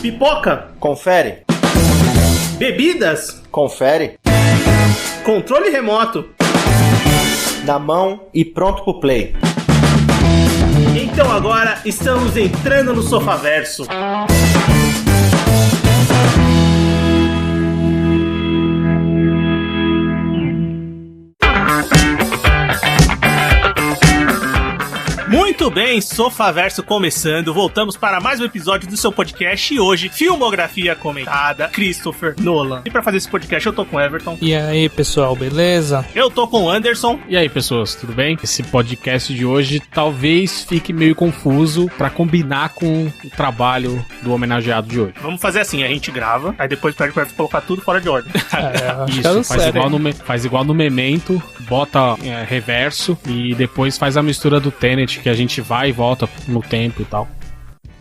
Pipoca? Confere. Bebidas? Confere. Controle remoto? Na mão e pronto pro play. Então agora estamos entrando no Sofaverso. Muito bem, Sofaverso começando, voltamos para mais um episódio do seu podcast e hoje, filmografia comentada, Christopher Nolan. E para fazer esse podcast eu tô com o Everton. E aí pessoal, beleza? Eu tô com o Anderson. E aí pessoas, tudo bem? Esse podcast de hoje talvez fique meio confuso para combinar com o trabalho do homenageado de hoje. Vamos fazer assim, a gente grava, aí depois pede pra colocar tudo fora de ordem. Isso, faz igual no Memento, bota reverso e depois faz a mistura do Tenet, que a gente vai e volta no tempo e tal.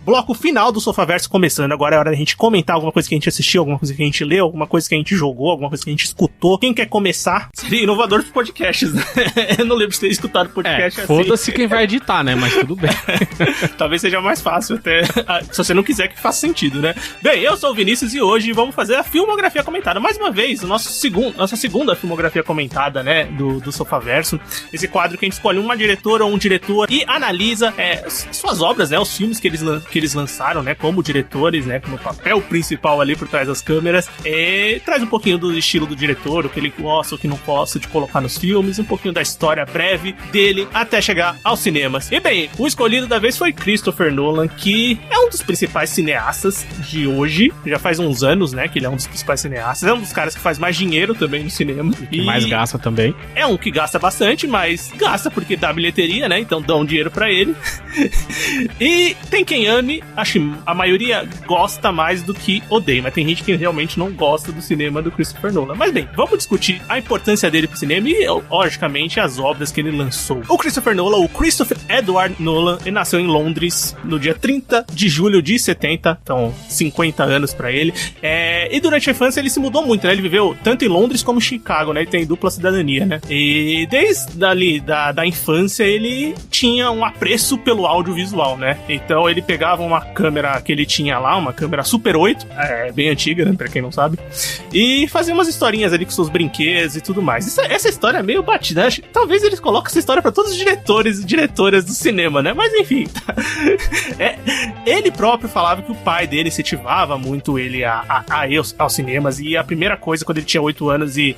Bloco final do Sofaverso começando. Agora é hora da gente comentar alguma coisa que a gente assistiu, alguma coisa que a gente leu, alguma coisa que a gente jogou, alguma coisa que a gente escutou. Quem quer começar? Seria inovador dos podcasts, né? Eu não lembro de ter escutado podcast assim. Foda-se quem vai editar, né? Mas tudo bem. Talvez seja mais fácil até, se você não quiser que faça sentido, né? Bem, eu sou o Vinícius e hoje vamos fazer a filmografia comentada. Mais uma vez, nossa segunda filmografia comentada, né? Do Sofaverso. Esse quadro que a gente escolhe uma diretora ou um diretor e analisa suas obras, né? Os filmes que eles lançaram, né, como diretores, né, no papel principal ali por trás das câmeras, traz um pouquinho do estilo do diretor, o que ele gosta, o que não gosta de colocar nos filmes, um pouquinho da história breve dele até chegar aos cinemas. E bem, o escolhido da vez foi Christopher Nolan, que é um dos principais cineastas de hoje, já faz uns anos, né, que ele é um dos principais cineastas, é um dos caras que faz mais dinheiro também no cinema. E mais gasta também. É um que gasta bastante, mas gasta porque dá bilheteria, né, então dão dinheiro pra ele. E tem quem ame, acho que a maioria gosta mais do que odeia, mas tem gente que realmente não gosta do cinema do Christopher Nolan. Mas bem, vamos discutir a importância dele pro cinema e, logicamente, as obras que ele lançou. O Christopher Nolan, o Christopher Edward Nolan, ele nasceu em Londres no dia 30 de julho de 70, então 50 anos pra ele. E durante a infância ele se mudou muito, né? Ele viveu tanto em Londres como em Chicago, né? Ele tem dupla cidadania, né? E desde ali da infância ele tinha um apreço pelo audiovisual, né? Então ele pegava uma câmera que ele tinha lá, uma câmera Super 8, bem antiga, né, pra quem não sabe, e fazia umas historinhas ali com seus brinquedos e tudo mais. Essa história é meio batida, né? Talvez eles coloquem essa história pra todos os diretores e diretoras do cinema, né, mas enfim. Ele próprio falava que o pai dele incentivava muito ele a ir aos cinemas, e a primeira coisa, quando ele tinha 8 anos e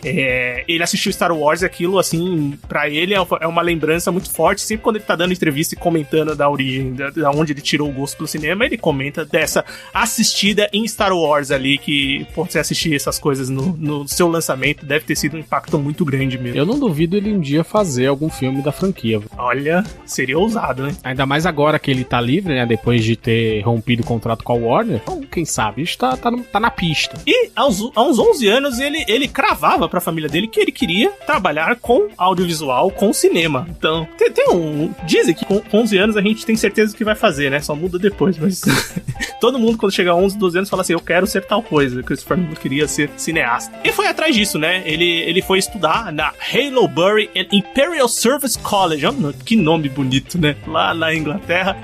ele assistiu Star Wars, aquilo, assim, pra ele é uma lembrança muito forte. Sempre quando ele tá dando entrevista e comentando da origem, da onde ele tirou o gosto pelo cinema, ele comenta dessa assistida em Star Wars ali, que, por você assistir essas coisas no seu lançamento, deve ter sido um impacto muito grande mesmo. Eu não duvido ele um dia fazer algum filme da franquia. Olha, seria ousado, né? Ainda mais agora que ele tá livre, né, depois de ter rompido o contrato com a Warner. Então, quem sabe, isso tá na pista. E há uns 11 anos ele cravava pra família dele que ele queria trabalhar com audiovisual, com cinema. Então, dizem que com 11 anos a gente tem certeza que vai fazer, né? Só muda depois, mas todo mundo, quando chega a 11, 12 anos, fala assim, eu quero ser tal coisa. Christopher Nolan queria ser cineasta. E foi atrás disso, né? Ele foi estudar na Haileybury Imperial Service College. Que nome bonito, né? Lá na Inglaterra.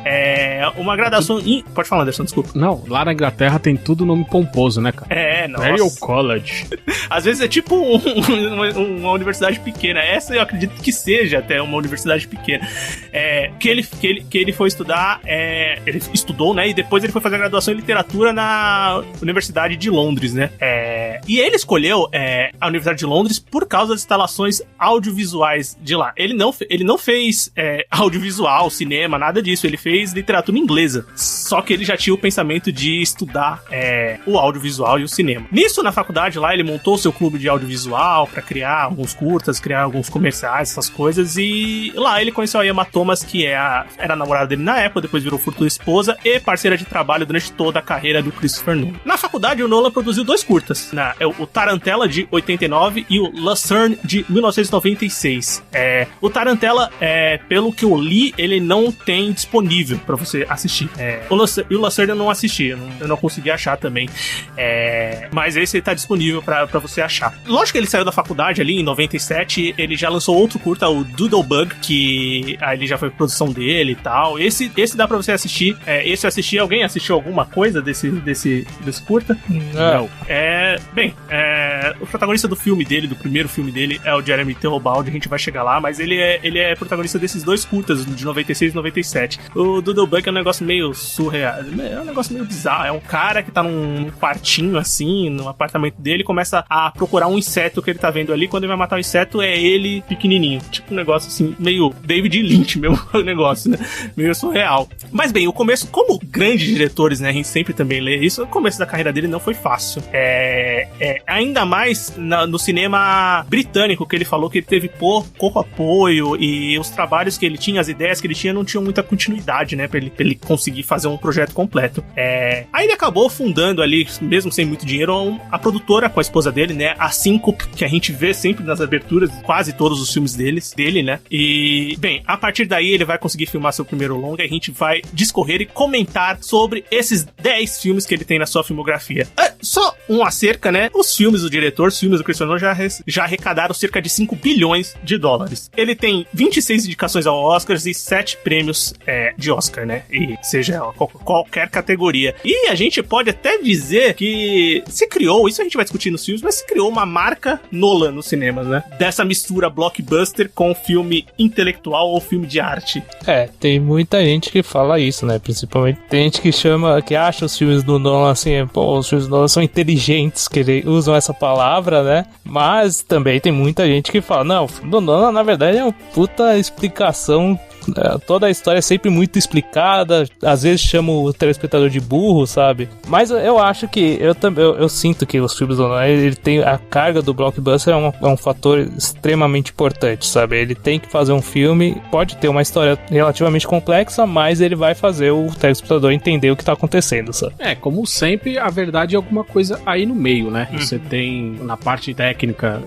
Uma graduação em... Pode falar, Anderson, desculpa. Não, lá na Inglaterra tem tudo nome pomposo, né, cara? Nossa. Imperial College. Às vezes é tipo uma universidade pequena. Essa eu acredito que seja até uma universidade pequena. Que ele foi estudar, ele estudou, né? E depois ele foi fazer a graduação em literatura na Universidade de Londres, né? E ele escolheu a Universidade de Londres por causa das instalações audiovisuais de lá. Ele não fez audiovisual, cinema, nada disso. Ele fez literatura inglesa. Só que ele já tinha o pensamento de estudar o audiovisual e o cinema. Nisso, na faculdade lá, ele montou seu clube de audiovisual pra criar alguns curtas, criar alguns comerciais, essas coisas. E lá ele conheceu a Emma Thomas, que era a namorada dele na época, depois virou futura esposa e parceira de trabalho durante toda a carreira do Christopher Nolan. Na faculdade, o Nolan produziu 2 curtas, é o Tarantella de 89 e o Lucerne de 1996. O Tarantella, pelo que eu li, ele não tem disponível pra você assistir. O Lucerne eu não assisti, eu não consegui achar também. Mas esse tá disponível pra você achar. Lógico que ele saiu da faculdade ali em 97, ele já lançou outro curta, o Doodlebug, que ali já foi produção dele e tal. Esse dá pra você assistir. Esse eu assisti. Alguém assistiu alguma coisa desse curta? Não. O protagonista do filme dele, do primeiro filme dele, é o Jeremy Theobald. A gente vai chegar lá, mas ele é protagonista desses dois curtas, de 96 e 97. O Doodlebug é um negócio meio surreal, é um negócio meio bizarro. É um cara que tá num quartinho assim, no apartamento dele, começa a procurar um inseto que ele tá vendo ali. Quando ele vai matar o inseto, é ele pequenininho. Tipo um negócio assim, meio David Lynch mesmo negócio, né? Meio surreal. Mas bem, o começo, como grandes diretores, né, a gente sempre também lê isso, o começo da carreira dele não foi fácil. Ainda mais no cinema britânico, que ele falou que ele teve pouco apoio e os trabalhos que ele tinha, as ideias que ele tinha, não tinham muita continuidade, né, pra ele conseguir fazer um projeto completo. Aí ele acabou fundando ali, mesmo sem muito dinheiro, a produtora com a esposa dele, né, a Syncope, que a gente vê sempre nas aberturas, quase todos os filmes dele, né, e, bem, a partir daí ele vai conseguir filmar seu primeiro longa e a gente vai discorrer e comentar sobre esses 10 filmes que ele tem na sua filmografia. Só um acerca, né, os filmes do diretor, os filmes do Christopher Nolan já arrecadaram cerca de 5 bilhões de dólares. Ele tem 26 indicações ao Oscar e 7 prêmios de Oscar, né, e seja qualquer categoria. E a gente pode até dizer que se criou, isso a gente vai discutir nos filmes, mas se criou uma marca Nolan nos cinemas, né, dessa mistura blockbuster com filme intelectual ou filme de arte. Tem muita gente que fala isso, né, principalmente tem gente que acha os filmes do Nolan assim, os filmes do Nolan são inteligentes, que eles usam essa palavra, né, mas também tem muita gente que fala, não, o filme do Nolan na verdade é uma puta explicação. Toda a história é sempre muito explicada, às vezes chama o telespectador de burro, sabe? Mas eu acho que eu sinto que os filmes do Nolan, ele tem a carga do blockbuster, é um fator extremamente importante, sabe? Ele tem que fazer um filme, pode ter uma história relativamente complexa, mas ele vai fazer o telespectador entender o que tá acontecendo, sabe? Como sempre, a verdade é alguma coisa aí no meio, né? Você tem, na parte técnica,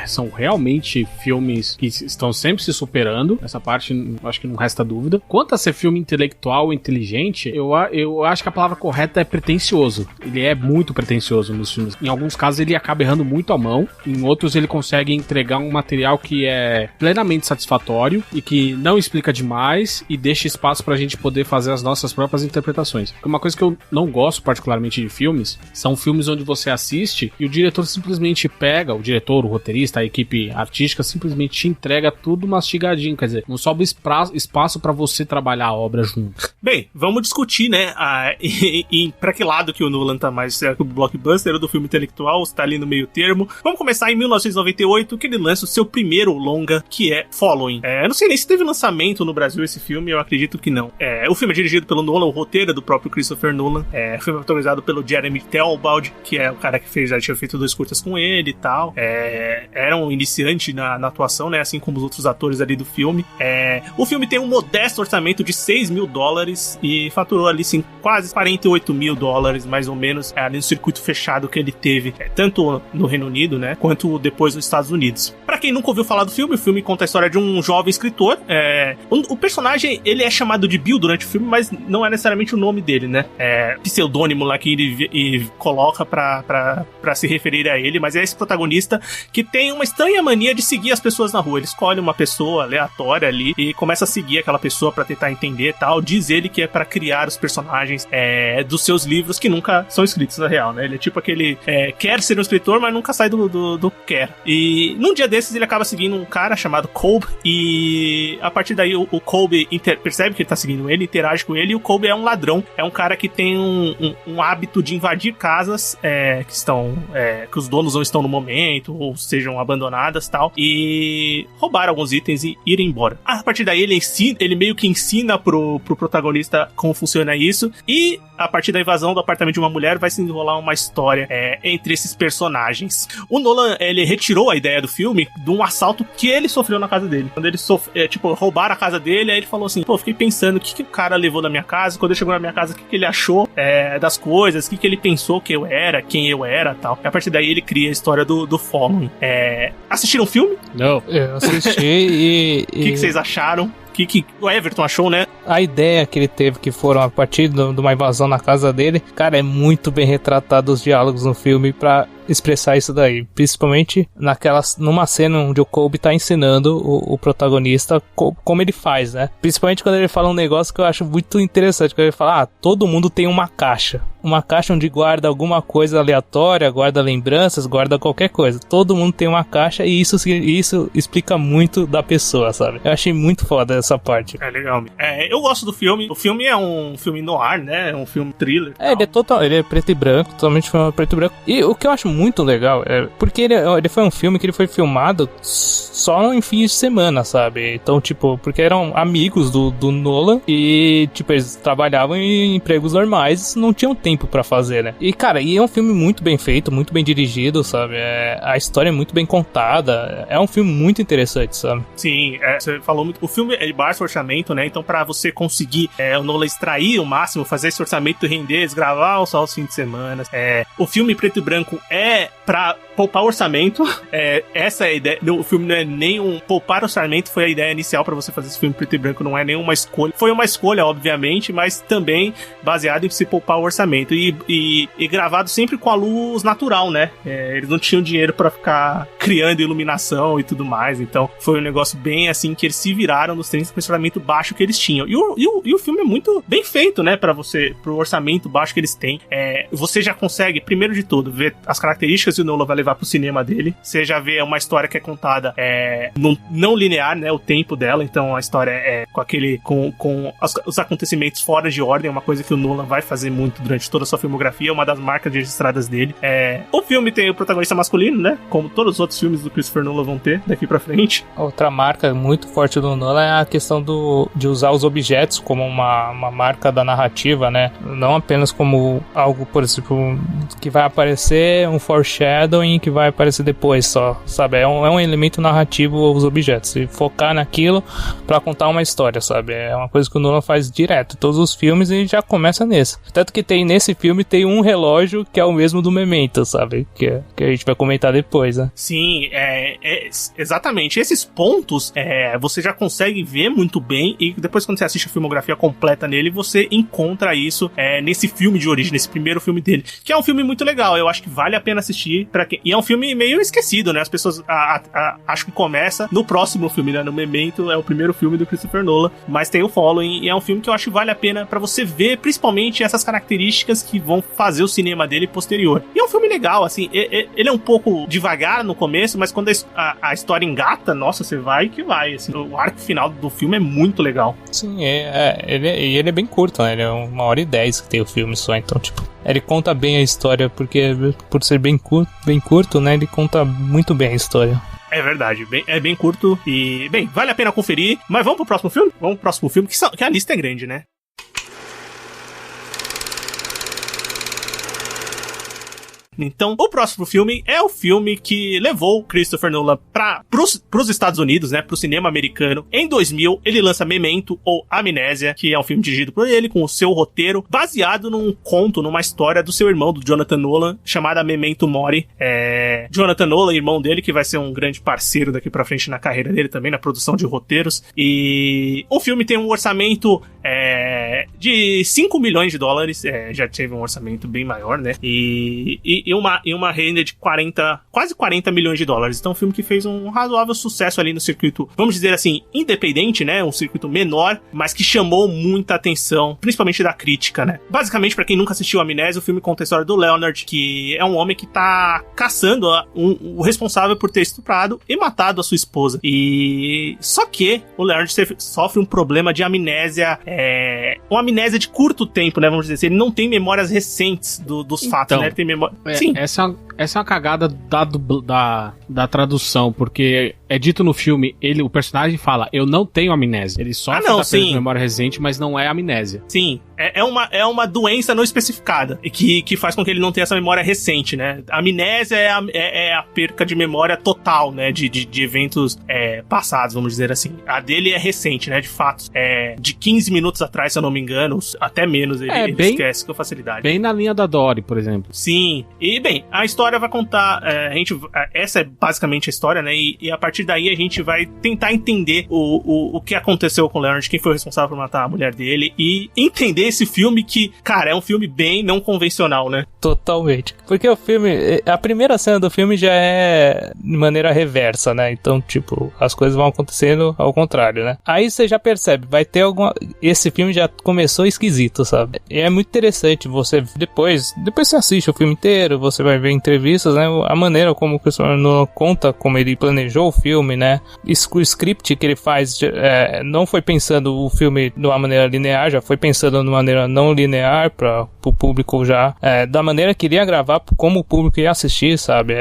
são realmente filmes que estão sempre se superando. Essa parte, acho que não resta dúvida. Quanto a ser filme intelectual, inteligente, eu acho que a palavra correta é pretensioso. Ele é muito pretensioso nos filmes. Em alguns casos ele acaba errando muito a mão, em outros ele consegue entregar um material que é plenamente satisfatório e que não explica demais e deixa espaço pra gente poder fazer as nossas próprias interpretações. Porque uma coisa que eu não gosto particularmente de filmes, são filmes onde você assiste e o diretor simplesmente pega, o diretor, o roteirista, a equipe artística simplesmente te entrega tudo mastigadinho, quer dizer, não sobra espaço pra você trabalhar a obra junto. Bem, vamos discutir, né, e pra que lado que o Nolan tá mais, será que o blockbuster ou do filme intelectual, está ali no meio termo. Vamos começar em 1998, que ele lança o seu primeiro longa, que é Following. Eu não sei nem se teve lançamento no Brasil esse filme, eu acredito que não. O filme é dirigido pelo Nolan, o roteiro é do próprio Christopher Nolan. O filme é protagonizado pelo Jeremy Theobald, que é o cara que já tinha feito 2 curtas com ele e tal. Era um iniciante na atuação, né, assim como os outros atores ali do filme. O filme tem um modesto orçamento de $6 mil e faturou ali, sim, quase $48 mil, mais ou menos, ali no circuito fechado que ele teve, tanto no Reino Unido, né, quanto depois nos Estados Unidos. Pra quem nunca ouviu falar do filme, o filme conta a história de um jovem escritor. O personagem, ele é chamado de Bill durante o filme, mas não é necessariamente o nome dele, né? Pseudônimo lá que ele coloca pra se referir a ele, mas é esse protagonista que tem uma estranha mania de seguir as pessoas na rua. Ele escolhe uma pessoa aleatória ali e começa a seguir aquela pessoa pra tentar entender e tal. Diz ele que é pra criar os personagens dos seus livros que nunca são escritos na real, né? Ele é tipo aquele quer ser um escritor, mas nunca sai do quer. E num dia desses ele acaba seguindo um cara chamado Kolbe e a partir daí o Kolbe percebe que ele tá seguindo ele, interage com ele e o Kolbe é um ladrão. É um cara que tem um hábito de invadir casas que os donos não estão no momento ou sejam abandonadas e tal, e roubar alguns itens e ir embora. A partir daí ele meio que ensina pro protagonista como funciona isso, e a partir da invasão do apartamento de uma mulher vai se enrolar uma história entre esses personagens. O Nolan, ele retirou a ideia do filme de um assalto que ele sofreu na casa dele. Quando ele roubaram a casa dele, aí ele falou assim, pô, fiquei pensando o que o cara levou da minha casa, quando ele chegou na minha casa, o que ele achou das coisas, o que ele pensou que eu era, quem eu era, tal. E a partir daí ele cria a história do Following. Assistiram o filme? Não. Eu assisti O que vocês acharam? Que o Everton achou, né? A ideia que ele teve, que foram a partir de uma invasão na casa dele, cara, é muito bem retratado os diálogos no filme pra expressar isso daí. Principalmente numa cena onde o Colby tá ensinando o protagonista como ele faz, né? Principalmente quando ele fala um negócio que eu acho muito interessante, quando ele fala, todo mundo tem uma caixa onde guarda alguma coisa aleatória, guarda lembranças, guarda qualquer coisa. Todo mundo tem uma caixa e isso explica muito da pessoa, sabe? Eu achei muito foda essa parte. É legal. Eu gosto do filme. O filme é um filme noir, né? É um filme thriller. Ele é preto e branco, totalmente preto e branco. E o que eu acho muito legal é porque ele foi um filme que ele foi filmado só em fins de semana, sabe? Então, porque eram amigos do Nolan e, eles trabalhavam em empregos normais, não tinham tempo pra fazer, né? E, cara, é um filme muito bem feito, muito bem dirigido, sabe? A história é muito bem contada. É um filme muito interessante, sabe? Sim, você falou muito. O filme é de baixo orçamento, né? Então, pra você conseguir o Nolan extrair o máximo, fazer esse orçamento render, gravar só os fins de semana. O filme preto e branco é pra poupar orçamento. Essa é a ideia. O filme não é nem poupar orçamento, foi a ideia inicial pra você fazer esse filme preto e branco, não é nenhuma escolha. Foi uma escolha, obviamente, mas também baseado em se poupar o orçamento. E gravado sempre com a luz natural, né? Eles não tinham dinheiro pra ficar criando iluminação e tudo mais, então foi um negócio bem assim que eles se viraram nos 30 com o orçamento baixo que eles tinham. E o filme é muito bem feito, né? Pro orçamento baixo que eles têm. Você já consegue, primeiro de tudo, ver as características que o Nolan vai levar pro cinema dele. Você já vê uma história que é contada não linear, né? O tempo dela, então a história é com os acontecimentos fora de ordem, é uma coisa que o Nolan vai fazer muito durante toda a sua filmografia, é uma das marcas registradas dele. O filme tem o protagonista masculino, né? Como todos os outros filmes do Christopher Nolan vão ter daqui pra frente. Outra marca muito forte do Nolan é a questão de usar os objetos como uma marca da narrativa, né? Não apenas como algo, por exemplo, que vai aparecer, um foreshadowing que vai aparecer depois só, sabe? É um elemento narrativo os objetos, e focar naquilo pra contar uma história, sabe? É uma coisa que o Nolan faz direto, todos os filmes, e já começa nesse. Tanto que nesse filme tem um relógio que é o mesmo do Memento, sabe? Que a gente vai comentar depois, né? Sim, exatamente. Esses pontos você já consegue ver muito bem, e depois quando você assiste a filmografia completa nele, você encontra isso nesse filme de origem, nesse primeiro filme dele, que é um filme muito legal. Eu acho que vale a pena assistir pra quem... E é um filme meio esquecido, né? As pessoas acho que começa no próximo filme, né? No Memento é o primeiro filme do Christopher Nolan, mas tem o Following, e é um filme que eu acho que vale a pena pra você ver, principalmente essas características que vão fazer o cinema dele posterior. E é um filme legal, assim, ele é um pouco devagar no começo, mas quando a história engata, nossa, você vai que vai, assim, o arco final do filme é muito legal. Sim, ele é bem curto, né? Ele é 1h10 que tem o filme só, então, ele conta bem a história, porque por ser bem curto, né? Ele conta muito bem a história. É verdade, é bem curto e, bem, vale a pena conferir. Mas vamos pro próximo filme? Vamos pro próximo filme, que a lista é grande, né? Então, o próximo filme é o filme que levou Christopher Nolan pros Estados Unidos, né, pro cinema americano. Em 2000, ele lança Memento, ou Amnésia, que é um filme dirigido por ele, com o seu roteiro, baseado num conto, numa história do seu irmão, do Jonathan Nolan, chamada Memento Mori. Jonathan Nolan, irmão dele, que vai ser um grande parceiro daqui pra frente na carreira dele também, na produção de roteiros. E o filme tem um orçamento de $5 milhões, já teve um orçamento bem maior, né, e uma renda de quase 40 milhões de dólares. Então, um filme que fez um razoável sucesso ali no circuito, vamos dizer assim, independente, né? Um circuito menor, mas que chamou muita atenção, principalmente da crítica, né? Basicamente, pra quem nunca assistiu Amnésia, o filme conta a história do Leonard, que é um homem que tá caçando o responsável por ter estuprado e matado a sua esposa. E só que o Leonard sofre um problema de amnésia, uma amnésia de curto tempo, né? Vamos dizer assim, ele não tem memórias recentes dos fatos, né? Ele tem memória... Sim. Essa essa é uma cagada da tradução, porque é dito no filme, o personagem fala, eu não tenho amnésia. Ele sofre da perda de memória recente, mas não é amnésia. Sim, é uma doença não especificada, que faz com que ele não tenha essa memória recente, né? A amnésia é a perca de memória total, né? De eventos passados, vamos dizer assim. A dele é recente, né? De fato. De 15 minutos atrás, se eu não me engano, até menos, ele esquece com facilidade. Bem na linha da Dory, por exemplo. Sim. E, bem, a história vai contar... essa é basicamente a história, né? E a partir daí a gente vai tentar entender o que aconteceu com o Leonard, quem foi o responsável por matar a mulher dele, e entender esse filme que, cara, é um filme bem não convencional, né? Totalmente. Porque o filme... A primeira cena do filme já é de maneira reversa, né? Então, tipo, as coisas vão acontecendo ao contrário, né? Aí você já percebe, vai ter alguma... Esse filme já começou esquisito, sabe? E é muito interessante você... Depois você assiste o filme inteiro, você vai ver entrevistas, né? A maneira como o Christopher Nolan conta como ele planejou o filme, né? O script que ele faz não foi pensando o filme de uma maneira linear, já foi pensando de uma maneira não linear para o público já, da maneira que iria gravar, como o público ia assistir, sabe?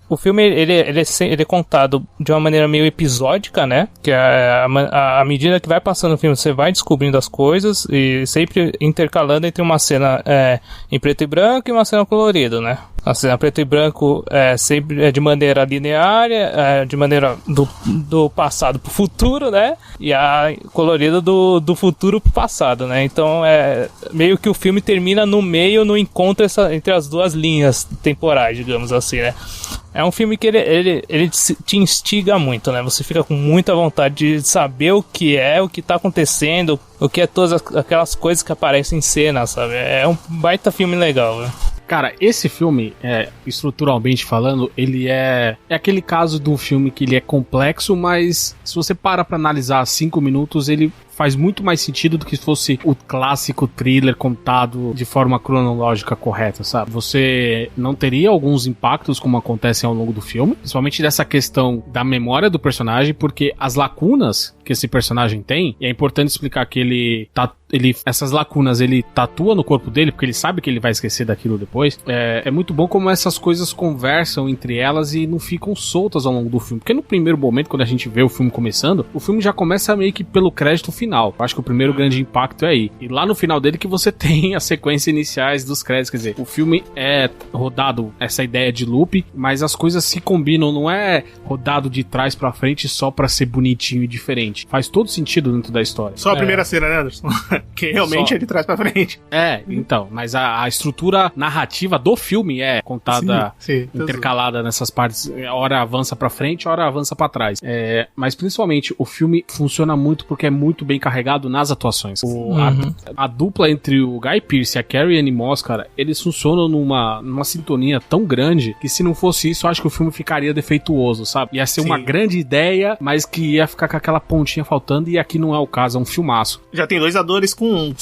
O filme, ele é contado de uma maneira meio episódica, né? Que à medida que vai passando o filme, você vai descobrindo as coisas e sempre intercalando entre uma cena em preto e branco e uma cena colorida, né? A cena preto e branco sempre de maneira linear, de maneira do passado pro futuro, né? E a colorida do futuro pro passado, né? Então, meio que o filme termina no meio, no encontro entre as duas linhas temporais, digamos assim, né? É um filme que ele te instiga muito, né? Você fica com muita vontade de saber o que tá acontecendo, o que é todas aquelas coisas que aparecem em cena, sabe? É um baita filme legal, né? Cara, esse filme, estruturalmente falando, ele é aquele caso de um filme que ele é complexo, mas se você para pra analisar 5 minutos, ele faz muito mais sentido do que se fosse o clássico thriller contado de forma cronológica correta, sabe? Você não teria alguns impactos como acontecem ao longo do filme, principalmente dessa questão da memória do personagem, porque as lacunas que esse personagem tem, e é importante explicar que essas lacunas ele tatua no corpo dele, porque ele sabe que ele vai esquecer daquilo depois. É muito bom como essas coisas conversam entre elas e não ficam soltas ao longo do filme, porque no primeiro momento, quando a gente vê o filme começando, o filme já começa meio que pelo crédito final. Eu acho que o primeiro grande impacto é aí. E lá no final dele que você tem as sequências iniciais dos créditos, quer dizer, o filme é rodado essa ideia de loop, mas as coisas se combinam, não é rodado de trás pra frente só pra ser bonitinho e diferente. Faz todo sentido dentro da história. Só a primeira cena, né, Anderson? Que realmente é de trás pra frente. Então, mas a estrutura narrativa do filme é contada, sim, intercalada nessas partes, hora avança pra frente, hora avança pra trás. Mas principalmente, o filme funciona muito porque é muito bem carregado nas atuações. A dupla entre o Guy Pearce e a Carrie-Anne Moss, cara, eles funcionam numa sintonia tão grande que se não fosse isso, eu acho que o filme ficaria defeituoso, sabe? Ia ser uma grande ideia, mas que ia ficar com aquela pontinha faltando, e aqui não é o caso, é um filmaço. Já tem 2 atores com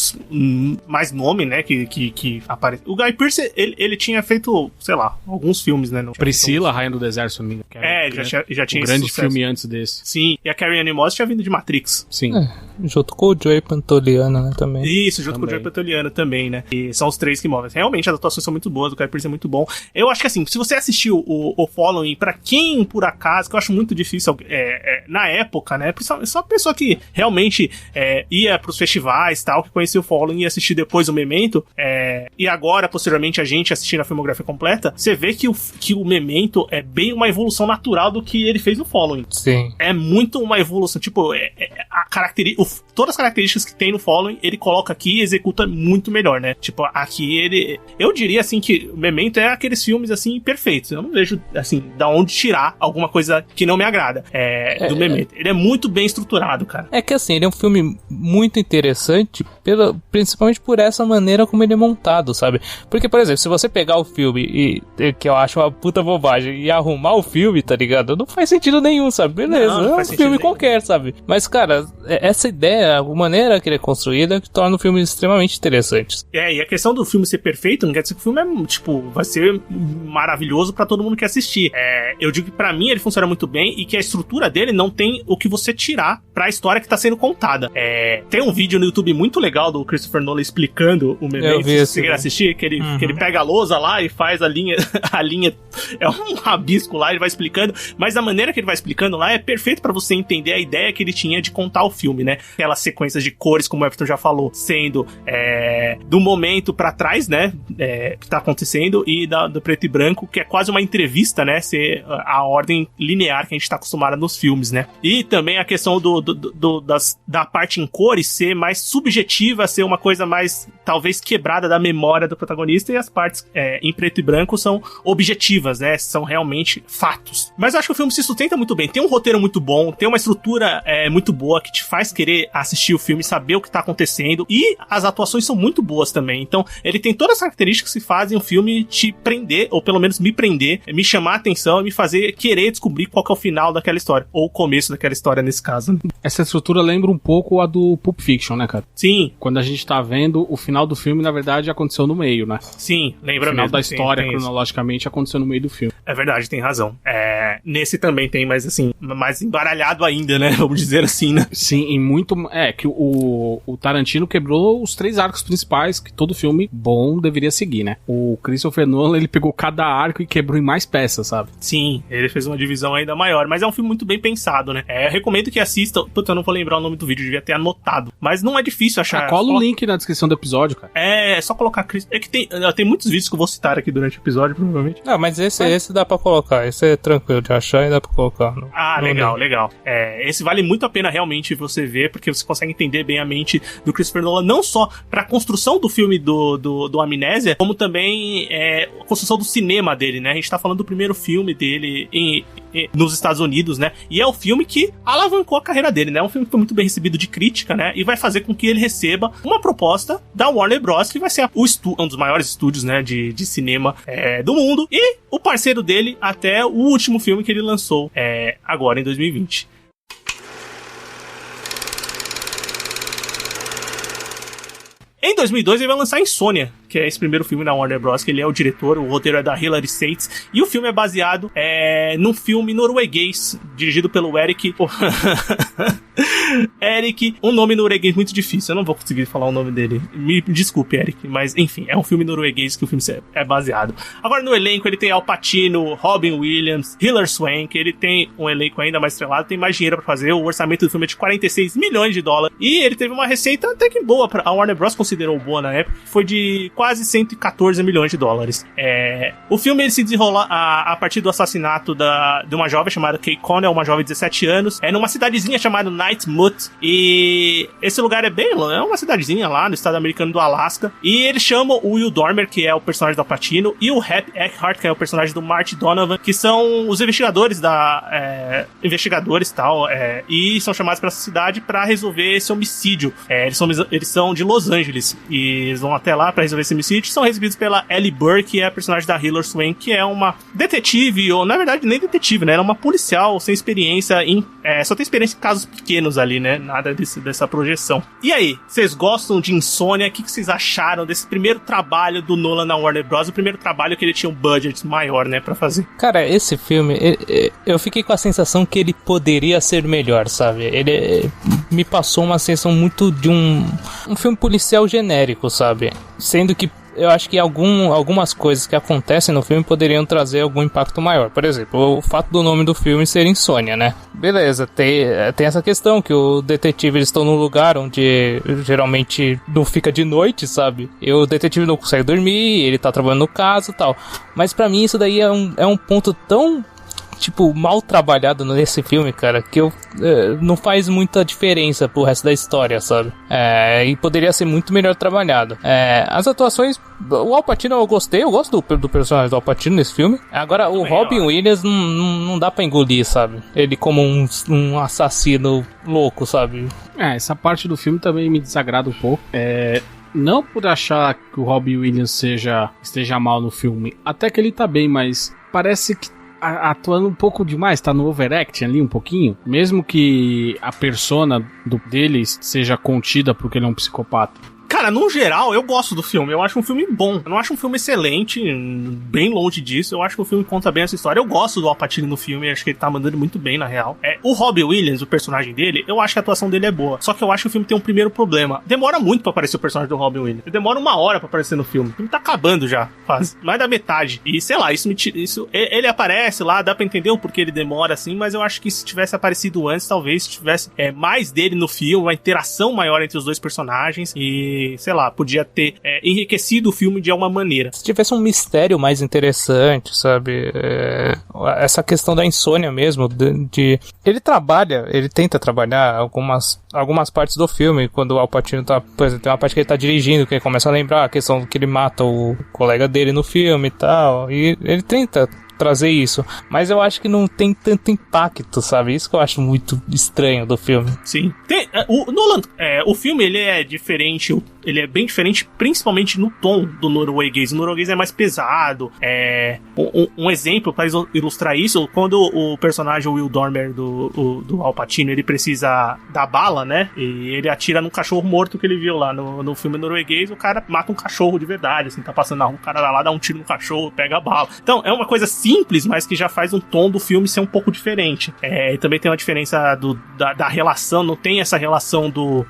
mais nome, né, que aparece. O Guy Pearce, ele tinha feito, sei lá, alguns filmes, né? Priscila, Rainha do Deserto, se não me engano. Já tinha um grande filme antes desse. Sim, e a Carrie-Anne Moss tinha vindo de Matrix. Sim. Junto com o Joey Pantoliano, né, também. Isso, junto com o Joey Pantoliano também, né. E são os 3 que movem. Realmente, as atuações são muito boas, o Guy Pearce é muito bom. Eu acho que, assim, se você assistiu o Following, pra quem, por acaso, que eu acho muito difícil, na época, né, só a pessoa que realmente ia pros festivais, tal, que conhecia o Following e assistir depois o Memento, e agora, posteriormente, a gente assistindo a filmografia completa, você vê que o Memento é bem uma evolução natural do que ele fez no Following. Sim. É muito uma evolução, tipo, todas as características que tem no Following, ele coloca aqui e executa muito melhor, né? Tipo, aqui eu diria, assim, que o Memento é aqueles filmes, assim, perfeitos. Eu não vejo, assim, da onde tirar alguma coisa que não me agrada do Memento. Ele é muito bem estruturado, cara. É que, assim, ele é um filme muito interessante, principalmente por essa maneira como ele é montado, sabe? Porque, por exemplo, se você pegar o filme que eu acho uma puta bobagem, e arrumar o filme, tá ligado? Não faz sentido nenhum, sabe? Beleza, é um filme qualquer, sabe? Mas, cara, essa ideia ideia, a maneira que ele é construída que torna o filme extremamente interessante. E a questão do filme ser perfeito não quer dizer que o filme vai ser maravilhoso pra todo mundo que assistir. Eu digo que pra mim ele funciona muito bem e que a estrutura dele não tem o que você tirar pra história que tá sendo contada. Tem um vídeo no YouTube muito legal do Christopher Nolan explicando o Memento, se você quer assistir, que ele pega a lousa lá e faz a linha é um rabisco lá, ele vai explicando, mas a maneira que ele vai explicando lá é perfeito pra você entender a ideia que ele tinha de contar o filme, né? Aquelas sequências de cores, como o Everton já falou, sendo do momento pra trás, né? Que tá acontecendo, e do preto e branco, que é quase uma entrevista, né? Ser a ordem linear que a gente tá acostumado nos filmes, né? E também a questão da parte em cores ser mais subjetiva, ser uma coisa mais, talvez, quebrada da memória do protagonista, e as partes em preto e branco são objetivas, né? São realmente fatos. Mas eu acho que o filme se sustenta muito bem. Tem um roteiro muito bom, tem uma estrutura muito boa que te faz querer assistir o filme, saber o que tá acontecendo, e as atuações são muito boas também. Então, ele tem todas as características que fazem o filme te prender, ou pelo menos me prender, me chamar a atenção e me fazer querer descobrir qual que é o final daquela história, ou o começo daquela história nesse caso. Essa estrutura lembra um pouco a do Pulp Fiction, né, cara? Sim. Quando a gente tá vendo, o final do filme, na verdade, aconteceu no meio, né? Sim, lembra mesmo. O final da história, tem cronologicamente, aconteceu no meio do filme. É verdade, tem razão. Nesse também tem, mas assim, mais embaralhado ainda, né? Vamos dizer assim, né? Sim, e muito... que o Tarantino quebrou os 3 arcos principais que todo filme bom deveria seguir, né? O Christopher Nolan, ele pegou cada arco e quebrou em mais peças, sabe? Sim, ele fez uma divisão ainda maior, mas é um filme muito bem pensado, né? Eu recomendo que assista... Puta, eu não vou lembrar o nome do vídeo, devia ter anotado. Mas não é difícil achar. Cola o link na descrição do episódio, cara. É só colocar... É que tem muitos vídeos que eu vou citar aqui durante o episódio, provavelmente. Não, mas esse dá pra colocar. Esse é tranquilo de achar e dá pra colocar. Legal. Esse vale muito a pena realmente você ver, porque você consegue entender bem a mente do Christopher Nolan, não só pra construção do filme do Amnésia, como também a construção do cinema dele, né? A gente tá falando do primeiro filme dele nos Estados Unidos, né? E é o filme que alavancou a carreira dele, né? É um filme que foi muito bem recebido de crítica, né? E vai fazer com que ele receba uma proposta da Warner Bros., que vai ser um dos maiores estúdios, né, de cinema do mundo, e o parceiro dele até o último filme que ele lançou agora em 2020. Em 2002 ele vai lançar Insônia, que é esse primeiro filme da Warner Bros., que ele é o diretor, o roteiro é da Hilary Sates, e o filme é baseado num filme norueguês, dirigido pelo Eric... Eric, um nome norueguês muito difícil, eu não vou conseguir falar o nome dele, me desculpe, Eric, mas enfim, é um filme norueguês que o filme é baseado. Agora no elenco ele tem Al Pacino, Robin Williams, Hilary Swank, ele tem um elenco ainda mais estrelado, tem mais dinheiro pra fazer, o orçamento do filme é de $46 milhões, e ele teve uma receita até que boa, a Warner Bros. Considerou boa na época, foi de quase $114 milhões. O filme ele se desenrola a partir do assassinato de uma jovem chamada Kay Connell, uma jovem de 17 anos, numa cidadezinha chamada Nightmute, e esse lugar é uma cidadezinha lá no estado americano do Alasca, e eles chamam o Will Dormer, que é o personagem do Al Pacino, e o Happy Eckhart, que é o personagem do Marty Donovan, que são os investigadores e são chamados pra essa cidade pra resolver esse homicídio. Eles são de Los Angeles, e eles vão até lá pra resolver esse homicídio. São recebidos pela Ellie Burr, que é a personagem da Hilary Swank, que é uma detetive, ou na verdade nem detetive, né? Ela é uma policial sem experiência só tem experiência em casos pequenos ali, né? Nada dessa projeção. E aí, vocês gostam de Insônia? O que vocês acharam desse primeiro trabalho do Nolan na Warner Bros., o primeiro trabalho que ele tinha um budget maior, né, pra fazer? Cara, esse filme, eu fiquei com a sensação que ele poderia ser melhor, sabe? Ele me passou uma sensação muito de um filme policial genérico, sabe? Sendo que eu acho que algumas coisas que acontecem no filme poderiam trazer algum impacto maior. Por exemplo, o fato do nome do filme ser Insônia, né? Beleza, tem essa questão que o detetive, eles estão num lugar onde geralmente não fica de noite, sabe? E o detetive não consegue dormir, ele tá trabalhando no caso e tal. Mas pra mim isso daí é um ponto tão... mal trabalhado nesse filme, cara, que não faz muita diferença pro resto da história, sabe? E poderia ser muito melhor trabalhado. As atuações, o Al Pacino eu gosto do personagem do Al Pacino nesse filme. Agora, o Robin Williams não dá pra engolir, sabe? Ele como um assassino louco, sabe? Essa parte do filme também me desagrada um pouco. Não por achar que o Robin Williams esteja mal no filme, até que ele tá bem, mas parece que atuando um pouco demais, tá no overact ali um pouquinho. Mesmo que a persona dele seja contida porque ele é um psicopata. Cara, no geral, eu gosto do filme. Eu acho um filme bom. Eu não acho um filme excelente, bem longe disso. Eu acho que o filme conta bem essa história. Eu gosto do Al Pacino no filme, acho que ele tá mandando muito bem, na real. O Robin Williams, o personagem dele, eu acho que a atuação dele é boa. Só que eu acho que o filme tem um primeiro problema. Demora muito pra aparecer o personagem do Robin Williams. Demora 1 hora pra aparecer no filme. O filme tá acabando já, quase. Mais da metade. E, sei lá, ele aparece lá, dá pra entender o porquê ele demora assim, mas eu acho que se tivesse aparecido antes, talvez tivesse mais dele no filme, uma interação maior entre os dois personagens e, sei lá, podia ter enriquecido o filme de alguma maneira. Se tivesse um mistério mais interessante, sabe? Essa questão da insônia mesmo, ele tenta trabalhar algumas partes do filme, quando o Al Pacino tá, por exemplo, tem uma parte que ele tá dirigindo, que ele começa a lembrar a questão que ele mata o colega dele no filme e tal, e ele tenta trazer isso, mas eu acho que não tem tanto impacto, sabe? Isso que eu acho muito estranho do filme. Sim. O Nolan, o filme, ele é diferente, ele é bem diferente, principalmente no tom do norueguês. O norueguês é mais pesado. Um exemplo para ilustrar isso, quando o personagem Will Dormer do Al Pacino, ele precisa da bala, né? E ele atira num cachorro morto que ele viu lá no filme norueguês. O cara mata um cachorro de verdade, assim, tá passando na rua, o cara vai lá, dá um tiro no cachorro, pega a bala. Então, é uma coisa simples, mas que já faz um tom do filme ser um pouco diferente. E também tem uma diferença da relação, não tem essa relação do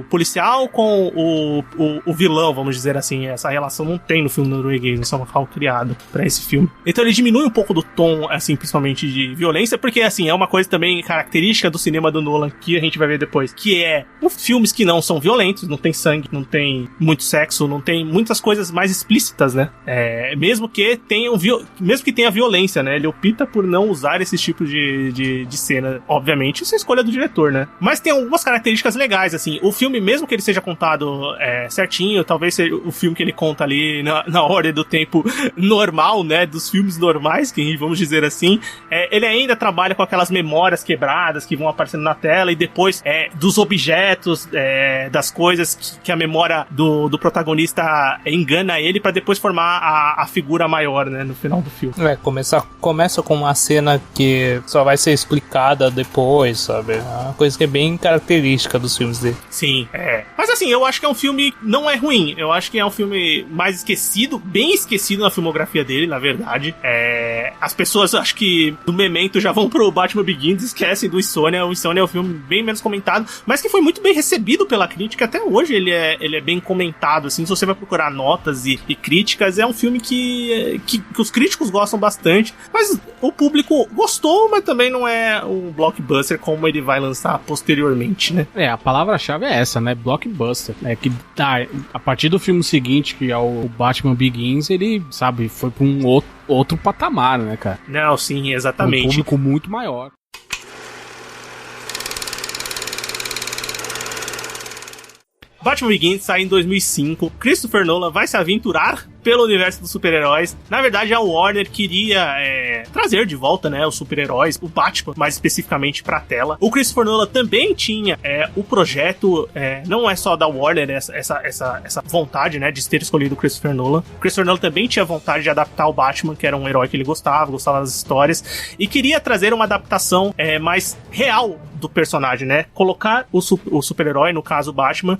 policial com o vilão, vamos dizer assim. Essa relação não tem no filme norueguês, isso é um criado pra esse filme. Então ele diminui um pouco do tom, assim, principalmente de violência, porque, assim, é uma coisa também característica do cinema do Nolan, que a gente vai ver depois, que é filmes que não são violentos, não tem sangue, não tem muito sexo, não tem muitas coisas mais explícitas, né? Mesmo que tenha violência, né? Ele opta por não usar esses tipos de cena. Obviamente, isso é escolha do diretor, né? Mas tem algumas características legais, assim. O filme, mesmo que ele seja contado certinho, talvez seja o filme que ele conta ali na ordem do tempo normal, né? Dos filmes normais, que vamos dizer assim. Ele ainda trabalha com aquelas memórias quebradas que vão aparecendo na tela, e depois dos objetos, das coisas que a memória do protagonista engana ele, pra depois formar a figura maior, né, no final do filme. Começa com uma cena que só vai ser explicada depois, sabe? É uma coisa que é bem característica dos filmes dele. Sim, Mas assim, eu acho que é um filme, não é ruim, eu acho que é um filme mais esquecido, bem esquecido na filmografia dele, na verdade. As pessoas, acho que do Memento já vão pro Batman Begins, esquecem do Insônia. O Insônia é um filme bem menos comentado, mas que foi muito bem recebido pela crítica. Até hoje ele é bem comentado, assim, se você vai procurar notas e críticas, é um filme que os críticos gostam bastante, mas o público gostou, mas também não é um blockbuster como ele vai lançar posteriormente, né? A palavra-chave é essa, né? Blockbuster. Que a partir do filme seguinte, que é o Batman Begins, ele, sabe, foi pra um outro patamar, né, cara? Não, sim, exatamente. Um público muito maior. Batman Begins sai em 2005. Christopher Nolan vai se aventurar pelo universo dos super-heróis. Na verdade, a Warner queria trazer de volta, né, os super-heróis, o Batman, mais especificamente, pra tela. O Christopher Nolan também tinha o projeto, não é só da Warner, essa vontade, né, de ter escolhido o Christopher Nolan. O Christopher Nolan também tinha vontade de adaptar o Batman, que era um herói que ele gostava das histórias, e queria trazer uma adaptação mais real do personagem, né? Colocar o super-herói, no caso o Batman,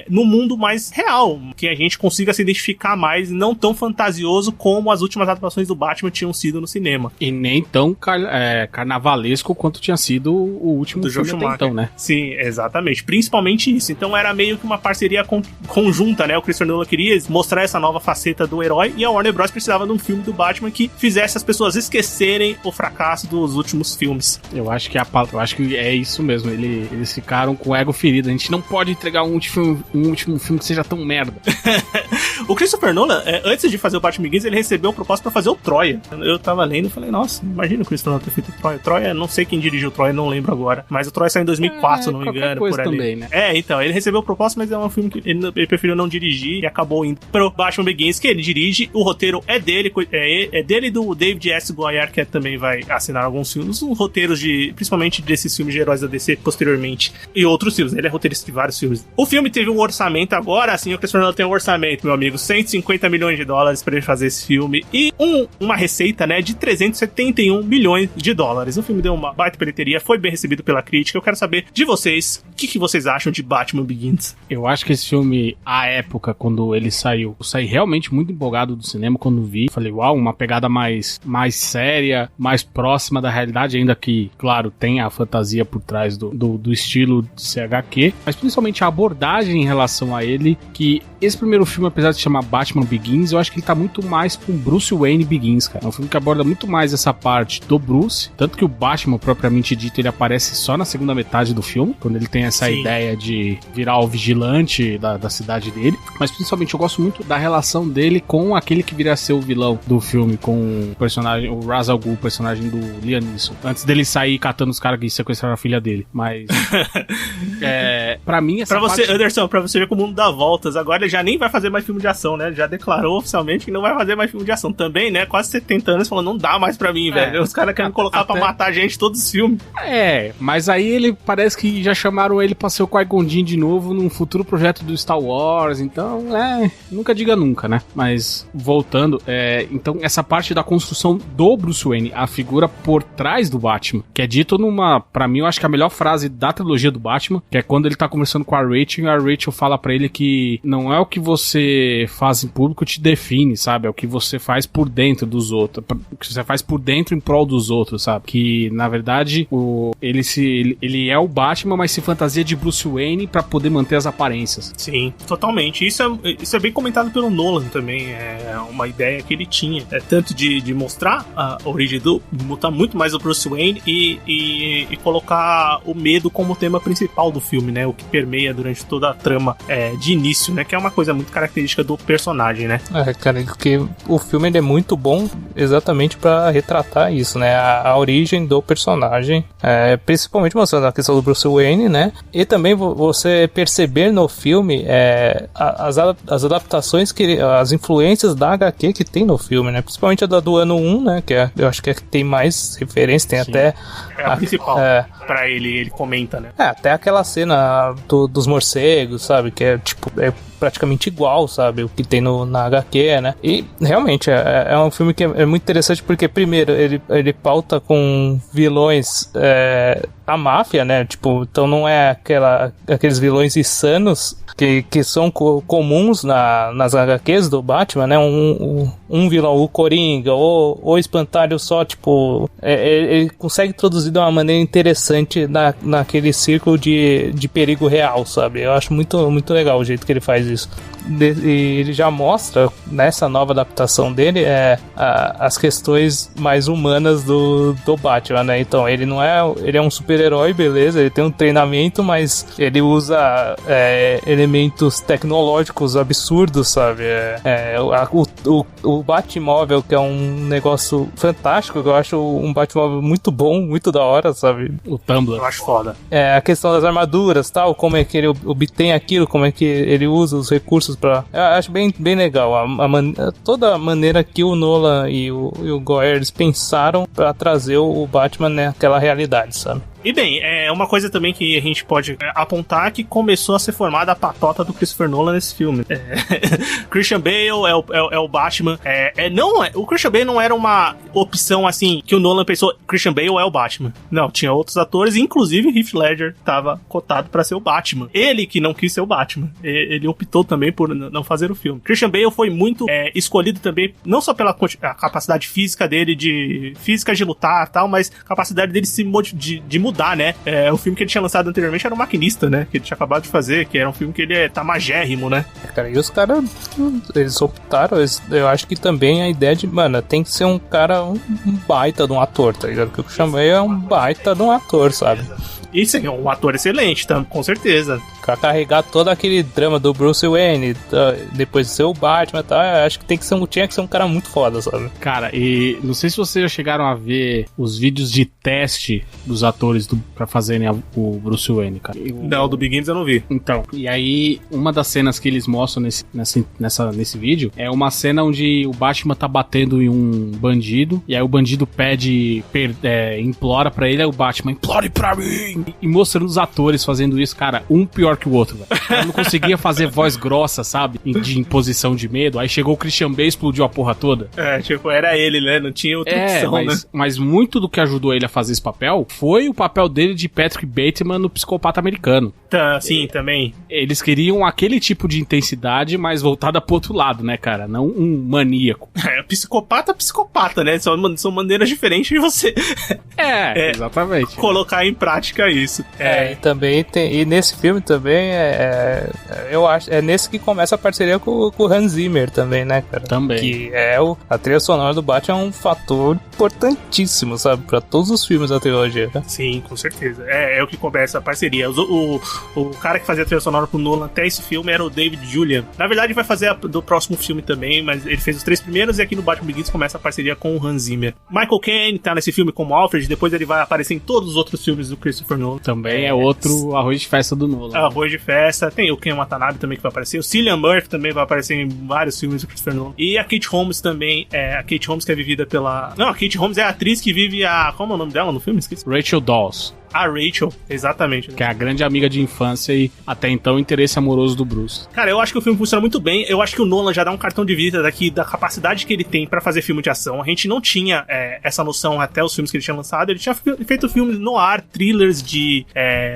no mundo mais real, que a gente consiga se identificar mais, não tão fantasioso como as últimas adaptações do Batman tinham sido no cinema. E nem tão carnavalesco quanto tinha sido o último do filme até então, né? Sim, exatamente. Principalmente isso. Então era meio que uma parceria conjunta, né? O Christopher Nolan queria mostrar essa nova faceta do herói, e a Warner Bros. Precisava de um filme do Batman que fizesse as pessoas esquecerem o fracasso dos últimos filmes. Eu acho que é isso mesmo. Eles ficaram com o ego ferido. A gente não pode entregar um último filme que seja tão merda. O Christopher Nolan, antes de fazer o Batman Begins, ele recebeu o propósito pra fazer o Troia. Eu tava lendo e falei, nossa, imagina o Christopher Nolan ter feito o Troia. Troia, não sei quem dirigiu o Troia, não lembro agora. Mas o Troia saiu em 2004, se não me engano, por ali. Também, né? Então, ele recebeu o propósito, mas é um filme que ele preferiu não dirigir e acabou indo pro Batman Begins, que ele dirige. O roteiro é dele e do David S. Goyer, que também vai assinar alguns filmes, roteiros principalmente desses filmes de heróis da DC posteriormente, e outros filmes. Ele é roteirista de vários filmes. O filme teve um orçamento, agora sim o Christopher Nolan tem um orçamento, meu amigo, 150 milhões de dólares pra ele fazer esse filme e uma receita, né, de 371 milhões de dólares. O filme deu uma baita bilheteria, foi bem recebido pela crítica. Eu quero saber de vocês, o que vocês acham de Batman Begins? Eu acho que esse filme, à época, quando ele saiu, eu saí realmente muito empolgado do cinema quando vi. Falei, uau, uma pegada mais séria, mais próxima da realidade, ainda que, claro, tem a fantasia por trás do estilo de CHQ, mas principalmente a abordagem em relação a ele, que esse primeiro filme, apesar de se chamar Batman Begins, eu acho que ele tá muito mais com Bruce Wayne Begins, cara. É um filme que aborda muito mais essa parte do Bruce, tanto que o Batman, propriamente dito, ele aparece só na segunda metade do filme, quando ele tem essa ideia de virar o vigilante da cidade dele, mas principalmente eu gosto muito da relação dele com aquele que viria a ser o vilão do filme, com o personagem, o Ra's al Ghul, o personagem do Liam Neeson, antes dele sair catando os caras que sequestraram a filha dele, mas pra mim essa pra você, parte... Anderson, pra você ver como o mundo dá voltas, agora ele já nem vai fazer mais filme de ação, né? Já declarou oficialmente que não vai fazer mais filme de ação também, né? Quase 70 anos falando, não dá mais pra mim, velho. Os caras querem colocar pra matar a gente todos os filmes. Mas aí ele parece que já chamaram ele pra ser o Qui-Gon Jinn de novo num futuro projeto do Star Wars, então, nunca diga nunca, né? Mas, voltando, então essa parte da construção do Bruce Wayne, a figura por trás do Batman, que é dito pra mim, eu acho que a melhor frase da trilogia do Batman, que é quando ele tá conversando com a Rachel, e a Rachel fala pra ele que não é o que você faz em público te define, sabe? É o que você faz por dentro dos outros, o que você faz por dentro em prol dos outros, sabe? Que, na verdade, ele é o Batman, mas se fantasia de Bruce Wayne pra poder manter as aparências. Sim, totalmente. Isso é bem comentado pelo Nolan também, é uma ideia que ele tinha, tanto de mostrar a origem botar muito mais o Bruce Wayne e colocar o medo como tema principal do filme, né? O que permeia durante toda a trama de início, né? Que é uma coisa muito característica do personagem, né? Cara, porque o filme ele é muito bom exatamente pra retratar isso, né? A origem do personagem, principalmente mostrando a questão do Bruce Wayne, né? E também você perceber no filme as adaptaçções, as influências da HQ que tem no filme, né? Principalmente a do ano 1, né? Que eu acho que tem mais referência, tem até... É a principal, pra ele comenta, né? Até aquela cena dos morcegos, sabe? Que é tipo... praticamente igual, sabe? O que tem na HQ, né? E realmente é um filme que é muito interessante porque, primeiro, ele pauta com vilões da máfia, né? Tipo, então não é aqueles vilões insanos que são comuns nas HQs do Batman, né? Um vilão, o Coringa, ou o Espantalho só, tipo... ele consegue introduzir de uma maneira interessante naquele círculo de perigo real, sabe? Eu acho muito, muito legal o jeito que ele faz isso. E ele já mostra nessa nova adaptação dele as questões mais humanas do Batman, né? Então ele é um super-herói, beleza, ele tem um treinamento, mas ele usa elementos tecnológicos absurdos, sabe? O Batmóvel, que é um negócio fantástico, que eu acho um Batmóvel muito bom, muito da hora, sabe? O Tumblr. Eu acho foda. A questão das armaduras, tal, como é que ele obtém aquilo, como é que ele usa os recursos pra... Eu acho bem legal toda a maneira que o Nolan e o Goyer eles pensaram pra trazer o Batman naquela realidade, sabe? E bem, uma coisa também que a gente pode apontar que começou a ser formada a patota do Christopher Nolan nesse filme. Christian Bale é o Batman. O Christian Bale não era uma opção assim que o Nolan pensou, Christian Bale é o Batman. Não, tinha outros atores, inclusive Heath Ledger estava cotado para ser o Batman. Ele que não quis ser o Batman. Ele optou também por não fazer o filme. Christian Bale foi muito escolhido também, não só pela capacidade física dele, de lutar e tal, mas capacidade dele de mudar, né? O filme que ele tinha lançado anteriormente era o Maquinista, né? Que ele tinha acabado de fazer, que era um filme que ele tá magérrimo, né? Cara, e os caras, eles optaram, eu acho que também a ideia de, mano, tem que ser um cara, um baita de um ator, tá ligado? Porque o Christian Bale é um baita de um ator, sabe? E sim, é um ator excelente, com certeza. Pra carregar todo aquele drama do Bruce Wayne, depois de ser o Batman e tal, acho que tinha que ser um cara muito foda, sabe? Cara, e não sei se vocês já chegaram a ver os vídeos de teste dos atores pra fazerem o Bruce Wayne, cara. Não, do Begins eu não vi. Então, e aí, uma das cenas que eles mostram nesse vídeo é uma cena onde o Batman tá batendo em um bandido, e aí o bandido implora pra ele, aí o Batman, implore pra mim! E mostrando os atores fazendo isso, cara, um pior que o outro, velho. Ela não conseguia fazer voz grossa, sabe? De imposição de medo. Aí chegou o Christian Bale e explodiu a porra toda. Tipo, era ele, né? Não tinha outra opção, né? Mas muito do que ajudou ele a fazer esse papel foi o papel dele de Patrick Bateman no Psicopata Americano. Sim, também. Eles queriam aquele tipo de intensidade, mas voltada pro outro lado, né, cara? Não um maníaco. Psicopata, né? São maneiras diferentes de você... exatamente. Colocar em prática isso. E também tem... E nesse filme também eu acho... É nesse que começa a parceria com o Hans Zimmer também, né, cara? Também. Que a trilha sonora do Batman é um fator importantíssimo, sabe? Pra todos os filmes da trilogia, né? Sim, com certeza. É o que começa a parceria. O cara que fazia a trilha sonora pro Nolan até esse filme era o David Julian. Na verdade, vai fazer do próximo filme também, mas ele fez os 3 primeiros e aqui no Batman Begins começa a parceria com o Hans Zimmer. Michael Caine tá nesse filme como Alfred, depois ele vai aparecer em todos os outros filmes do Christopher Nolan. Também é outro arroz de festa do Nolan. Arroz de festa. Tem o Ken Watanabe também que vai aparecer. O Cillian Murphy também vai aparecer em vários filmes do Christopher Nolan. E a Kate Holmes também. A Kate Holmes que é vivida pela... Não, a Kate Holmes é a atriz que vive a... Como é o nome dela no filme? Esqueci. Rachel Dawes. A Rachel, exatamente. Né? Que é a grande amiga de infância e até então o interesse amoroso do Bruce. Cara, eu acho que o filme funciona muito bem. Eu acho que o Nolan já dá um cartão de visita daqui da capacidade que ele tem pra fazer filme de ação. A gente não tinha essa noção até os filmes que ele tinha lançado. Ele tinha feito filmes noir, thrillers de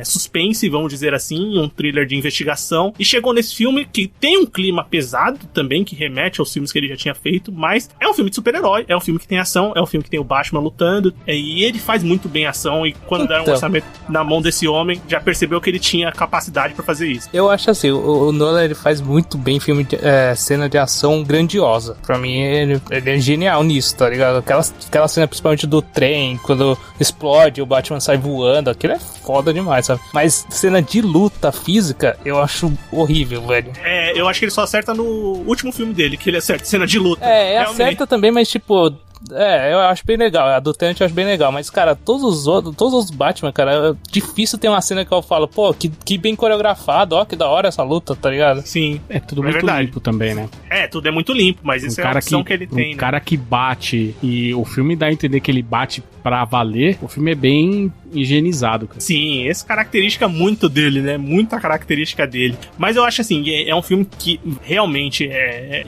suspense, vamos dizer assim, um thriller de investigação. E chegou nesse filme que tem um clima pesado também, que remete aos filmes que ele já tinha feito, mas é um filme de super-herói, é um filme que tem ação, é um filme que tem o Batman lutando, e ele faz muito bem a ação, e quando deram um orçamento na mão desse homem, já percebeu que ele tinha capacidade pra fazer isso. Eu acho assim, o Nolan ele faz muito bem filme de, cena de ação grandiosa. Pra mim, ele é genial nisso, tá ligado? Aquela cena principalmente do trem, quando explode, o Batman sai voando, aquilo é foda demais, sabe? Mas cena de luta física, eu acho horrível, velho. Eu acho que ele só acerta no último filme dele, que ele acerta cena de luta. Acerta também, mas tipo... eu acho bem legal, a do Tenant eu acho bem legal, mas, cara, todos os Batman, cara, é difícil ter uma cena que eu falo, pô, que bem coreografado, ó, que da hora essa luta, tá ligado? Sim. É tudo muito limpo também, né? Tudo é muito limpo, mas isso é a opção que ele tem, né? Um cara que bate, e o filme dá a entender que ele bate pra valer, o filme é bem higienizado, cara. Sim, essa característica muito dele, né? Muita característica dele. Mas eu acho assim, é um filme que realmente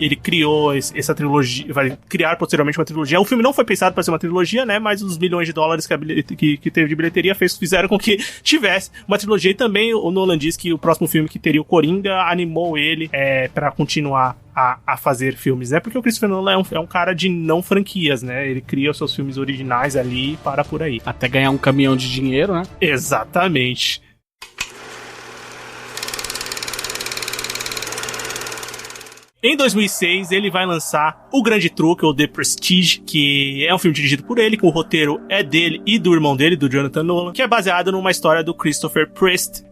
ele criou essa trilogia, vai criar posteriormente uma trilogia. O filme não foi pensado para ser uma trilogia, né? Mas os milhões de dólares que teve de bilheteria fizeram com que tivesse uma trilogia. E também o Nolan diz que o próximo filme que teria o Coringa animou ele para continuar a fazer filmes, né? Porque o Christopher Nolan é um cara de não franquias, né? Ele cria os seus filmes originais ali e para por aí. Até ganhar um caminhão de dinheiro, né? Exatamente. Em 2006, ele vai lançar O Grande Truque, ou The Prestige, que é um filme dirigido por ele, que o roteiro é dele e do irmão dele, do Jonathan Nolan, que é baseado numa história do Christopher Priest,